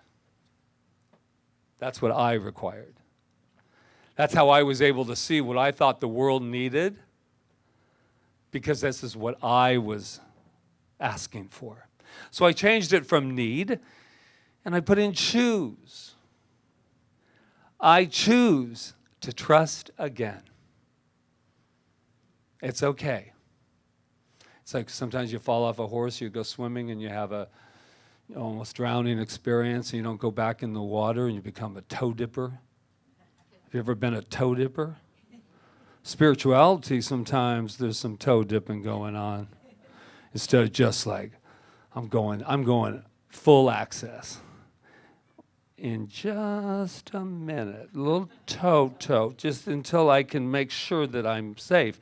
That's what I required. That's how I was able to see what I thought the world needed, because this is what I was asking for. So I changed it from need, and I put in choose. I choose to trust again. It's okay. It's like sometimes you fall off a horse, you go swimming, and you have a almost drowning experience, and you don't go back in the water, and you become a toe dipper. Have you ever been a toe dipper? Spirituality, sometimes there's some toe dipping going on. Instead of just like, I'm going full access. in just a minute. A little toe, just until I can make sure that I'm safe.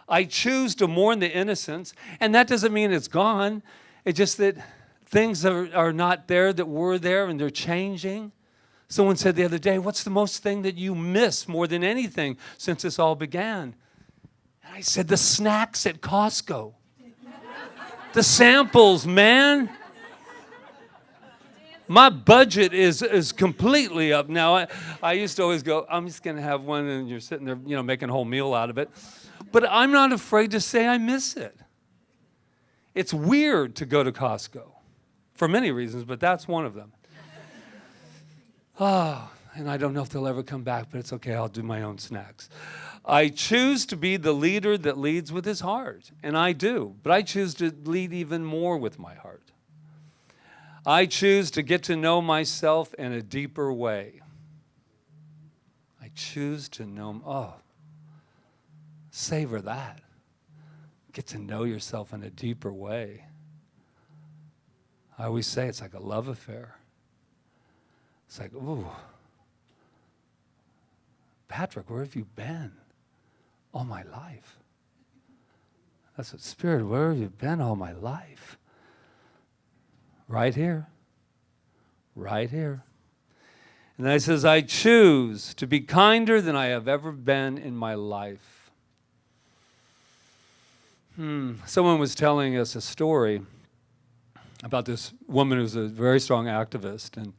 I choose to mourn the innocence, and that doesn't mean it's gone. It's just that things are not there that were there, and they're changing. Someone said the other day, what's the most thing that you miss more than anything since this all began? And I said, the snacks at Costco. The samples, man. My budget is completely up now. I used to always go, I'm just going to have one, and you're sitting there, making a whole meal out of it. But I'm not afraid to say I miss it. It's weird to go to Costco for many reasons, but that's one of them. And I don't know if they'll ever come back, but it's okay. I'll do my own snacks. I choose to be the leader that leads with his heart, and I do. But I choose to lead even more with my heart. I choose to get to know myself in a deeper way. I choose to know, savor that. Get to know yourself in a deeper way. I always say it's like a love affair. It's like, ooh, Patrick, where have you been all my life? That's what, Spirit, where have you been all my life? Right here. Right here. And then he says, I choose to be kinder than I have ever been in my life. Someone was telling us a story about this woman who's a very strong activist, and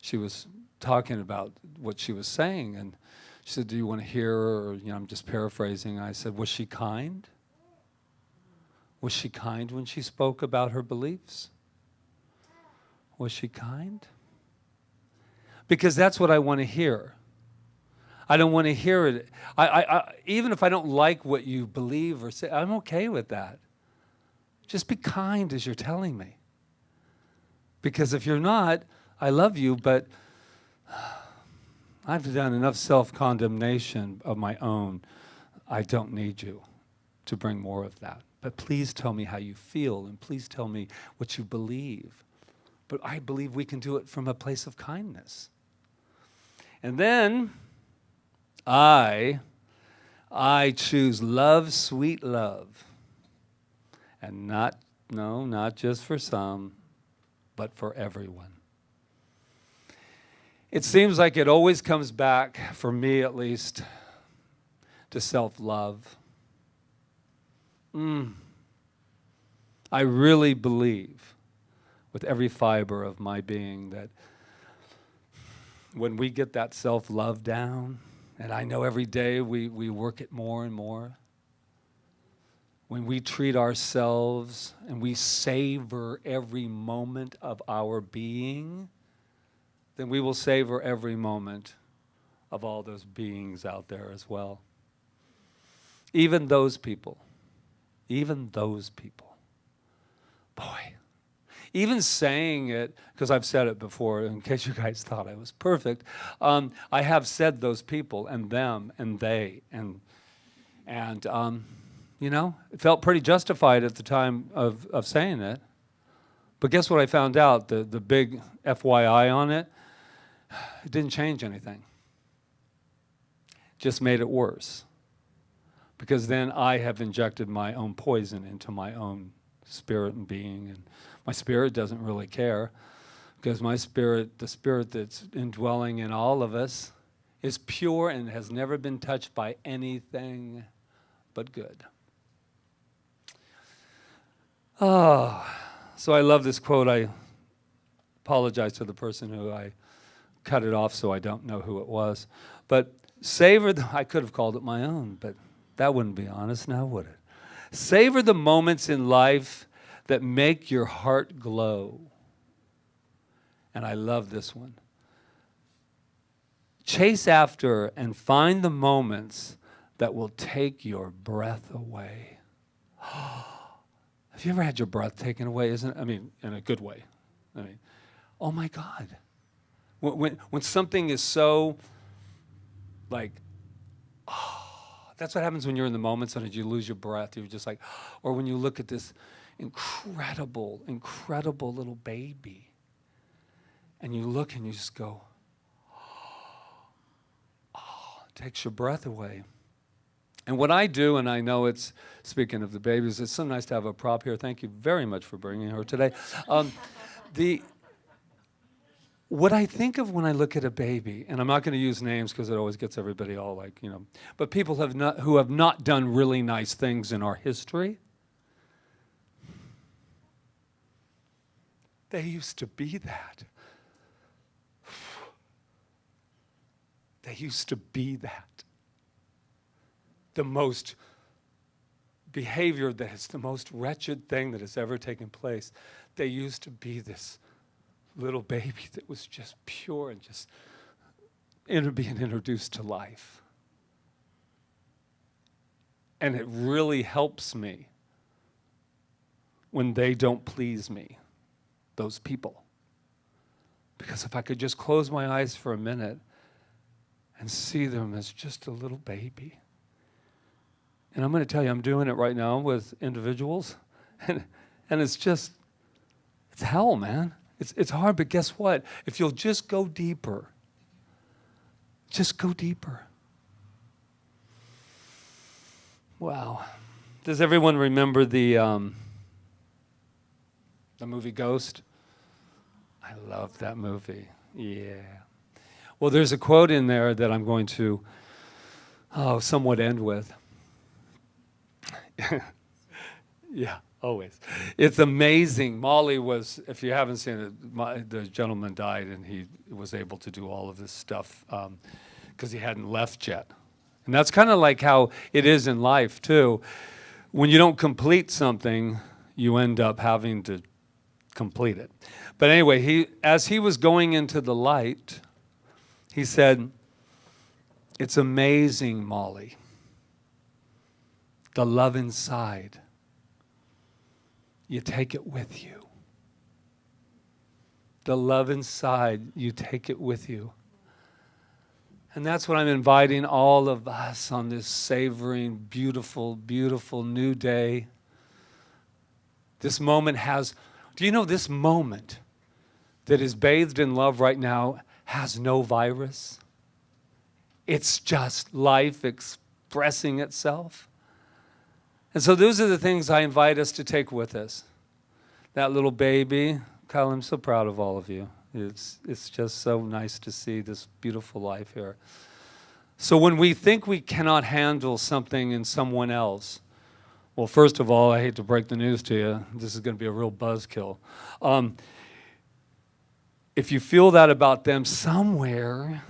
she was talking about what she was saying, and she said, do you want to hear her? Or, I'm just paraphrasing. I said, was she kind? Was she kind when she spoke about her beliefs? Was she kind? Because that's what I want to hear. I don't want to hear it. I even if I don't like what you believe or say, I'm okay with that. Just be kind as you're telling me. Because if you're not, I love you, but I've done enough self-condemnation of my own. I don't need you to bring more of that. But please tell me how you feel, and please tell me what you believe. But I believe we can do it from a place of kindness. And then I choose love, sweet love. And not just for some, but for everyone. It seems like it always comes back, for me at least, to self-love. I really believe with every fiber of my being that when we get that self-love down, and I know every day we work it more and more, when we treat ourselves and we savor every moment of our being, then we will savor every moment of all those beings out there as well. Even those people. Boy, even saying it, because I've said it before, in case you guys thought I was perfect, I have said those people and them and they, and it felt pretty justified at the time of saying it. But guess what I found out? The big FYI on it, it didn't change anything. Just made it worse. Because then I have injected my own poison into my own spirit and being, and my spirit doesn't really care, because my spirit, the spirit that's indwelling in all of us, is pure and has never been touched by anything but good. So I love this quote. I apologize to the person who I cut it off, so I don't know who it was. But savor I could have called it my own, but that wouldn't be honest now, would it? Savor the moments in life that make your heart glow. And I love this one. Chase after and find the moments that will take your breath away. Have you ever had your breath taken away? In a good way. Oh my God. When something is so, that's what happens when you're in the moment. Sometimes you lose your breath. You're just like, or when you look at this incredible, incredible little baby, and you look and you just go, takes your breath away. And what I do, and I know it's, speaking of the babies, it's so nice to have a prop here. Thank you very much for bringing her today. What I think of when I look at a baby, and I'm not going to use names because it always gets everybody all like, you know, but people who have not done really nice things in our history, they used to be that. They used to be that. The most behavior that is the most wretched thing that has ever taken place. They used to be this little baby that was just pure and just being introduced to life. And it really helps me when they don't please me, those people. Because if I could just close my eyes for a minute and see them as just a little baby. And I'm going to tell you, I'm doing it right now with individuals. And it's hell, man. It's hard, but guess what? If you'll just go deeper, just go deeper. Wow. Does everyone remember the movie Ghost? I love that movie. Yeah. Well, there's a quote in there that I'm going to somewhat end with. Yeah, always. It's amazing. Molly was, if you haven't seen it, the gentleman died and he was able to do all of this stuff because he hadn't left yet. And that's kind of like how it is in life, too. When you don't complete something, you end up having to complete it. But anyway, as he was going into the light, he said, "It's amazing, Molly, the love inside. You take it with you. The love inside, you take it with you." And that's what I'm inviting all of us on this savoring, beautiful, beautiful new day. This moment do you know this moment that is bathed in love right now has no virus? It's just life expressing itself. And so those are the things I invite us to take with us. That little baby, Kyle, I'm so proud of all of you. It's just so nice to see this beautiful life here. So when we think we cannot handle something in someone else, well, first of all, I hate to break the news to you. This is going to be a real buzzkill. If you feel that about them, somewhere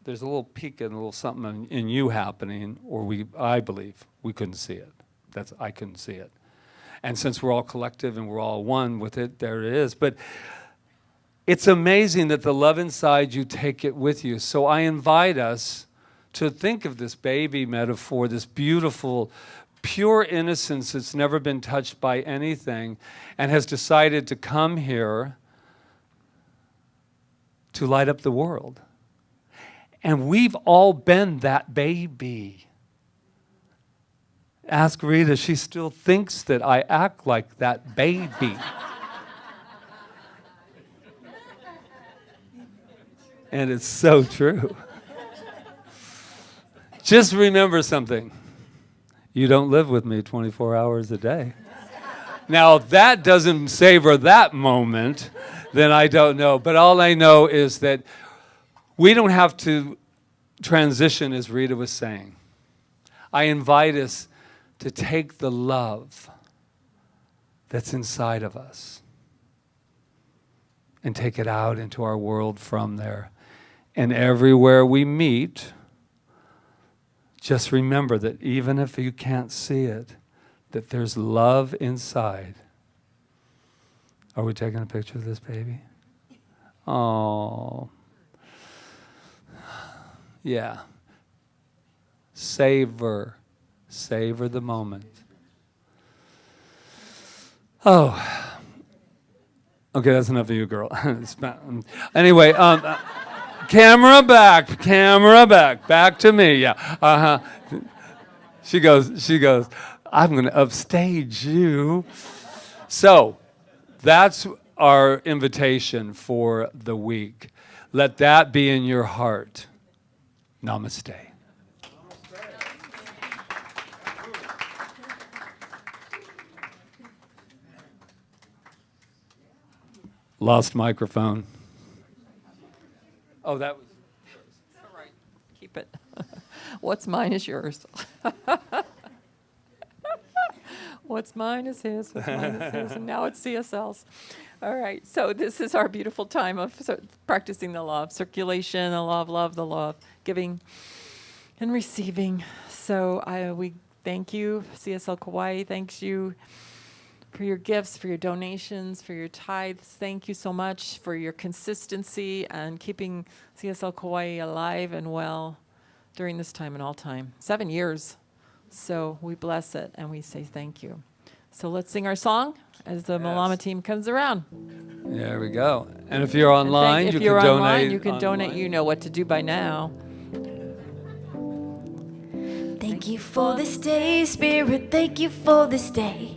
there's a little peak and a little something in you happening, or I believe we couldn't see it. I couldn't see it. And since we're all collective and we're all one with it, there it is. But it's amazing that the love inside you, take it with you. So I invite us to think of this baby metaphor, this beautiful, pure innocence that's never been touched by anything and has decided to come here to light up the world. And we've all been that baby. Ask Rita, she still thinks that I act like that baby. And it's so true. Just remember something. You don't live with me 24 hours a day. Now, if that doesn't savor that moment, then I don't know. But all I know is that we don't have to transition, as Rita was saying. I invite us to take the love that's inside of us and take it out into our world from there. And everywhere we meet, just remember that even if you can't see it, that there's love inside. Are we taking a picture of this baby? Oh. Yeah. Savor the moment. Oh. Okay, that's enough of you, girl. Anyway, camera back. Back to me, yeah. She goes, I'm going to upstage you. So, that's our invitation for the week. Let that be in your heart. Namaste. Lost microphone. Oh, that was. All right, keep it. What's mine is yours. What's mine is his, what's mine is his, and now it's CSL's. All right, so this is our beautiful time of practicing the law of circulation, the law of love, the law of giving and receiving. So we thank you, CSL Kauai, thanks you for your gifts, for your donations, for your tithes. Thank you so much for your consistency and keeping CSL Kauai alive and well during this time and all time. 7 years. So we bless it and we say thank you. So let's sing our song as the Malama team comes around. There we go. And if you're online, If you you're can donate. online, you can donate. You know what to do by now. Thank you for this day, Spirit. Thank you for this day.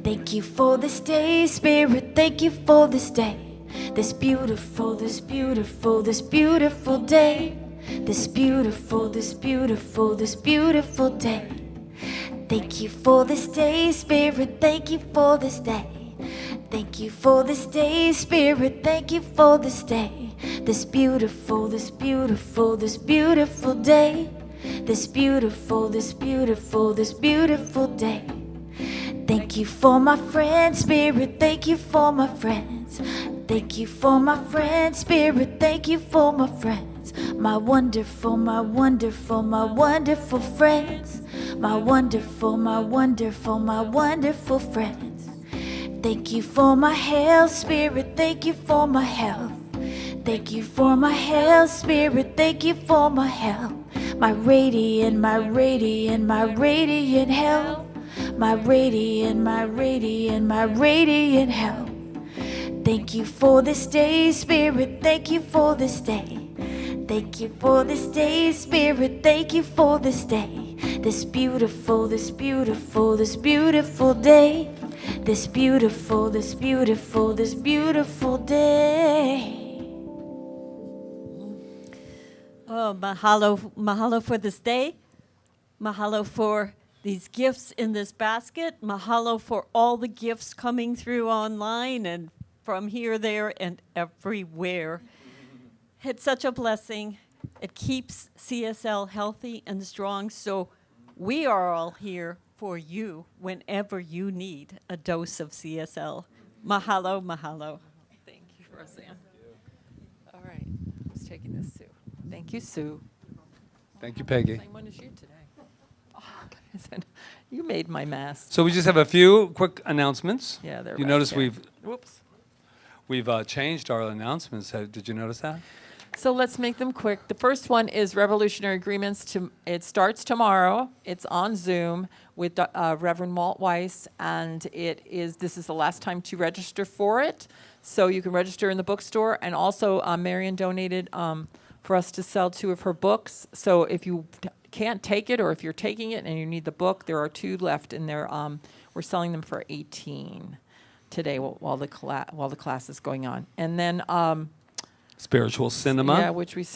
Thank you for this day, Spirit. Thank you for this day. This beautiful, this beautiful, this beautiful day. This beautiful, this beautiful, this beautiful day. Thank you for this day, Spirit. Thank you for this day. Thank you for this day, Spirit. Thank you for this day. This beautiful, this beautiful, this beautiful day. This beautiful, this beautiful, this beautiful day. Thank you for my friends, Spirit. Thank you for my friends. Thank you for my friends, Spirit. Thank you for my friends. My wonderful, my wonderful, my wonderful friends. My wonderful, my wonderful, my wonderful friends. Thank you for my health, Spirit. Thank you for my health. Thank you for my health, Spirit. Thank you for my health. My radiant, my radiant, my radiant health. My radiant, my radiant, my radiant health. Thank you for this day, Spirit. Thank you for this day. Thank you for this day, Spirit. Thank you for this day. This beautiful, this beautiful, this beautiful day. This beautiful, this beautiful, this beautiful day. Oh, mahalo, mahalo for this day. Mahalo for these gifts in this basket. Mahalo for all the gifts coming through online and from here, there, and everywhere. It's such a blessing. It keeps CSL healthy and strong, so we are all here for you whenever you need a dose of CSL. Mahalo, mahalo. Thank you, Roseanne. All right, who's taking this, Sue? Thank you, Sue. Thank you, Peggy. Same one as you today. Oh, you made my mask. So we just have a few quick announcements. Yeah, they're You right notice there. we've changed our announcements. Did you notice that? So let's make them quick. The first one is Revolutionary Agreements. It starts tomorrow. It's on Zoom with Reverend Walt Weiss, and this is the last time to register for it. So you can register in the bookstore, and also Marion donated for us to sell 2 of her books. So if you can't take it, or if you're taking it and you need the book, there are 2 left in there. We're selling them for $18 today while the class is going on, and then. Spiritual cinema. Yeah, which we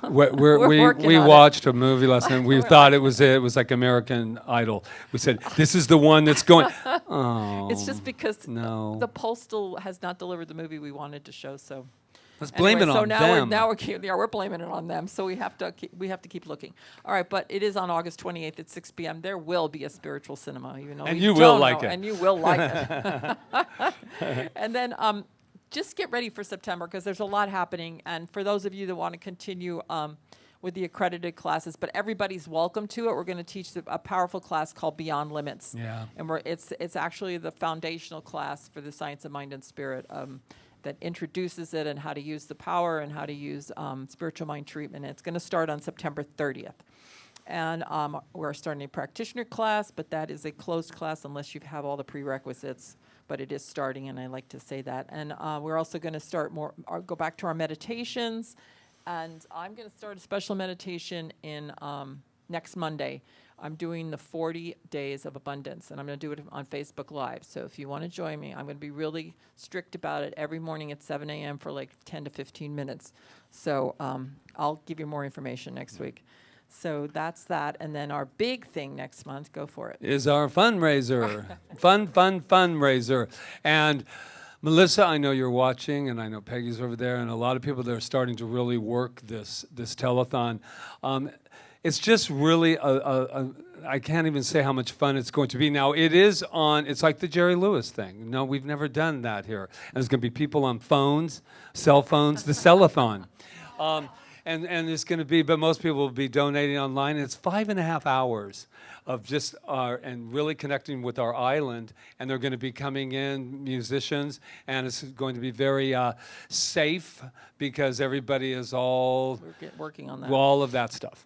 we working on it. watched a movie last night. We thought it was like American Idol. We said, this is the one that's going. Oh, It's just because no. the Postal has not delivered the movie we wanted to show. So Let's blame it so on now them. we're blaming it on them. So we have to keep looking. All right, but it is on August 28th at 6 p.m. There will be a spiritual cinema, even though And we you will don't like know, it. and you will like it. And then just get ready for September, because there's a lot happening. And for those of you that want to continue with the accredited classes, but everybody's welcome to it. We're going to teach a powerful class called Beyond Limits. Yeah. And it's actually the foundational class for the science of mind and spirit that introduces it and how to use the power and how to use spiritual mind treatment. And it's going to start on September 30th. And we're starting a practitioner class, but that is a closed class unless you have all the prerequisites. But it is starting, and I like to say that. And we're also going to start go back to our meditations. And I'm going to start a special meditation in next Monday. I'm doing the 40 Days of Abundance, and I'm going to do it on Facebook Live. So if you want to join me, I'm going to be really strict about it every morning at 7 a.m. for like 10 to 15 minutes. So I'll give you more information next week. So that's that. And then our big thing next month, go for it. Is our fundraiser. Fundraiser. And Melissa, I know you're watching, and I know Peggy's over there, and a lot of people that are starting to really work this telethon. It's just really I can't even say how much fun it's going to be. Now, it's like the Jerry Lewis thing. No, we've never done that here. And there's going to be people on phones, cell phones, the cellathon. And there's going to be, but most people will be donating online. It's 5.5 hours of just and really connecting with our island. And they're going to be coming in, musicians, and it's going to be very safe because everybody is all Working on that. all of that stuff.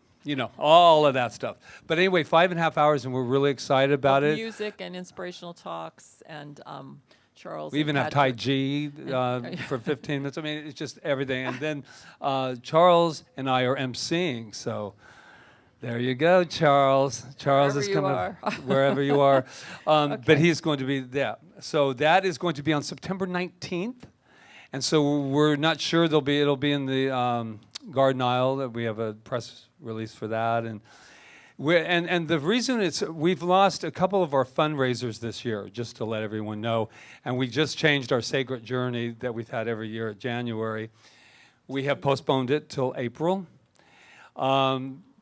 All of that stuff. But anyway, 5.5 hours, and we're really excited about it. Music and inspirational talks, and Charles. We even have Tai Chi for 15 minutes. I mean, it's just everything. And then Charles and I are emceeing, so there you go, Charles. Charles is coming wherever you are. But he's going to be there. So that is going to be on September 19th. And so we're not sure it'll be in the Garden Isle. We have a press release for that. And the reason we've lost a couple of our fundraisers this year, just to let everyone know, and we just changed our Sacred Journey that we've had every year at January. We have postponed it till April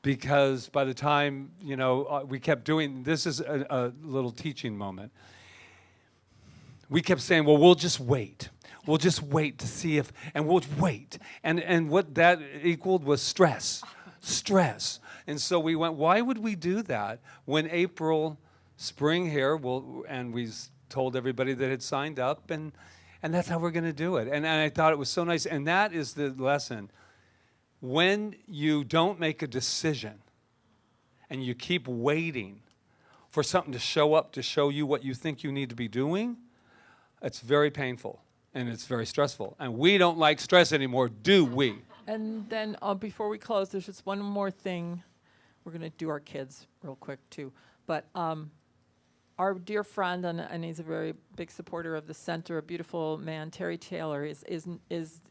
because by the time, we kept doing, this is a little teaching moment. We kept saying, well, we'll just wait. We'll just wait to see if, and we'll wait. And what that equaled was stress. And so we went, why would we do that when spring here, and we told everybody that had signed up, and that's how we're going to do it. And I thought it was so nice. And that is the lesson. When you don't make a decision and you keep waiting for something to show up to show you what you think you need to be doing, it's very painful and it's very stressful. And we don't like stress anymore, do we? And then before we close, there's just one more thing. We're going to do our kids real quick, too. But our dear friend, and he's a very big supporter of the center, a beautiful man, Terry Taylor, he's,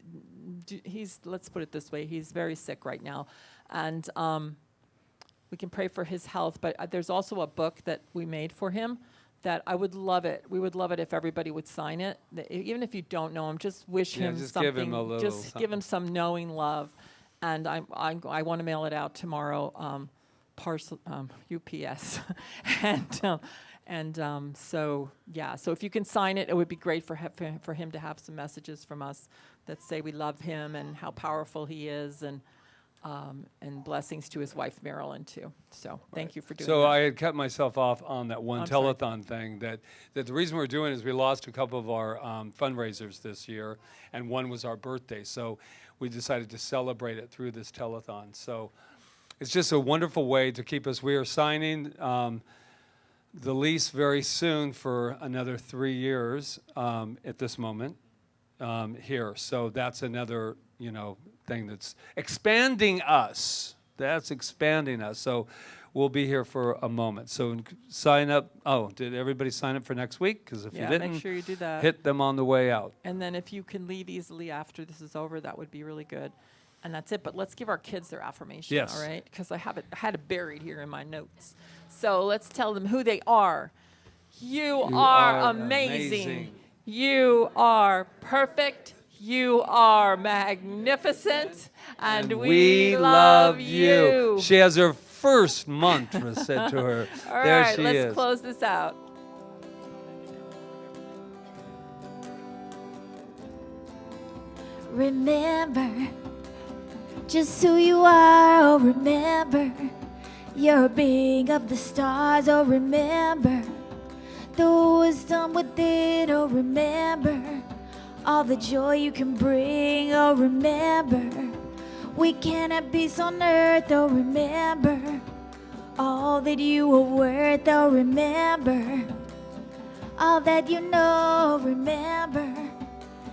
let's put it this way, he's very sick right now. And we can pray for his health. But there's also a book that we made for him that I would love it. We would love it if everybody would sign it. Even if you don't know him, just wish him just something. give him a little just give him some knowing love. And I want to mail it out tomorrow, parcel UPS. So if you can sign it, it would be great for him to have some messages from us that say we love him and how powerful he is, and blessings to his wife Marilyn too. So thank you for doing that. So I had cut myself off on that one I'm sorry. telethon thing. That the reason we're doing is we lost a couple of our fundraisers this year, and one was our birthday. So we decided to celebrate it through this telethon. So it's just a wonderful way to keep us. We are signing the lease very soon for another 3 years at this moment here. So that's another, thing that's expanding us. That's expanding us. So we'll be here for a moment. So sign up. Oh, did everybody sign up for next week? Because if you didn't, make sure you do that. hit them on the way out. And then if you can leave easily after this is over, that would be really good. And that's it. But let's give our kids their affirmation, Yes. all right? Because I had it buried here in my notes. So let's tell them who they are. You are amazing. You are perfect. You are magnificent. And we love you. She has her first mantra said to her. All there right, she let's is. close this out. Remember just who you are, oh remember you're a being of the stars, oh remember the wisdom within, oh remember all the joy you can bring, oh remember we cannot be on earth, oh remember all that you are worth, oh remember all that you know, remember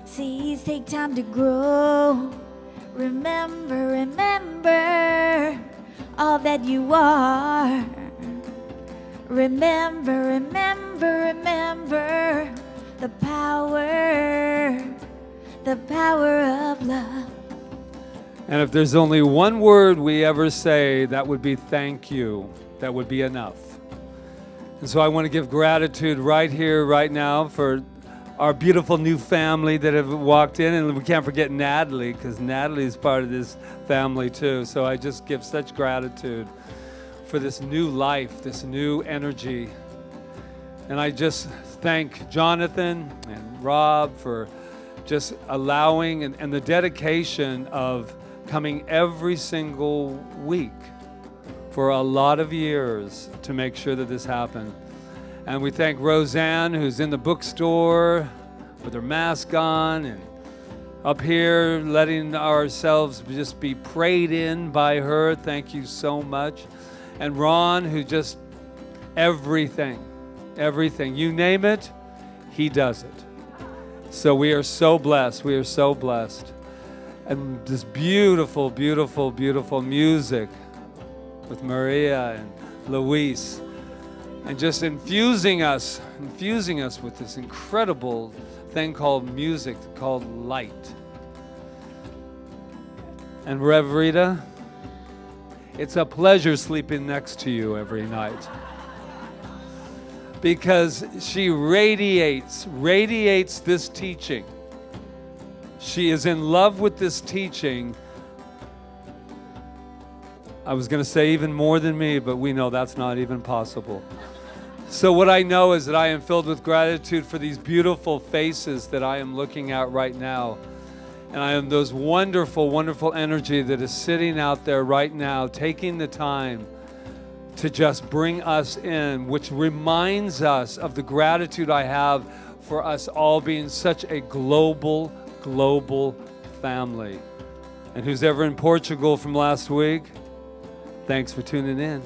seeds take time to grow. Remember, remember all that you are. Remember, remember, remember the power of love. And if there's only one word we ever say, that would be thank you. That would be enough. And so I want to give gratitude right here, right now for our beautiful new family that have walked in, and we can't forget Natalie, because Natalie is part of this family too. So I just give such gratitude for this new life, this new energy. And I just thank Jonathan and Rob for just allowing and the dedication of coming every single week for a lot of years to make sure that this happened. And we thank Roseanne, who's in the bookstore with her mask on and up here letting ourselves just be prayed in by her. Thank you so much. And Ron, who just everything, you name it, he does it. So we are so blessed. We are so blessed. And this beautiful, beautiful, beautiful music with Maria and Luis, and just infusing us with this incredible thing called music, called light. And Rev Rita, it's a pleasure sleeping next to you every night, because she radiates this teaching. She is in love with this teaching. I was going to say even more than me, but we know that's not even possible. So what I know is that I am filled with gratitude for these beautiful faces that I am looking at right now. And I am those wonderful, wonderful energy that is sitting out there right now, taking the time to just bring us in, which reminds us of the gratitude I have for us all being such a global family. And who's ever in Portugal from last week, thanks for tuning in.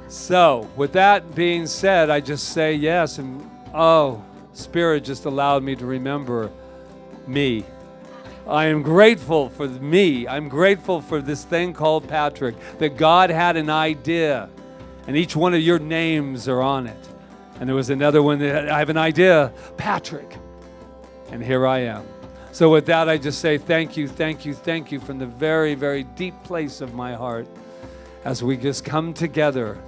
So, with that being said, I just say yes, and Spirit just allowed me to remember me. I am grateful for me. I'm grateful for this thing called Patrick, that God had an idea, and each one of your names are on it. And there was another one that I have an idea, Patrick, and here I am. So with that, I just say thank you from the very, very deep place of my heart, as we just come together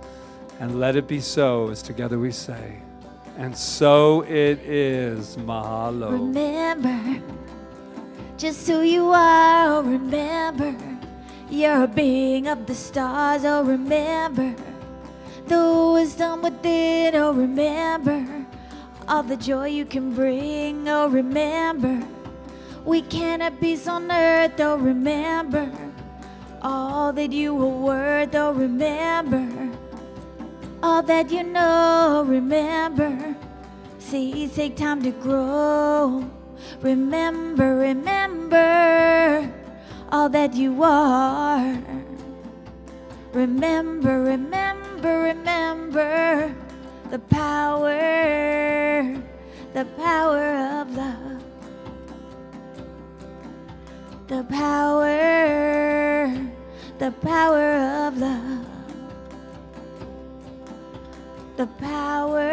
and let it be so, as together we say. And so it is. Mahalo. Remember just who you are. Oh, remember you're a being of the stars. Oh, remember the wisdom within. Oh, remember all the joy you can bring. Oh, remember we can have peace on earth. Oh, remember all that you were worth. Oh, remember all that you know. Remember, seeds take time to grow. Remember all that you are. Remember the power of love. The power of love. The power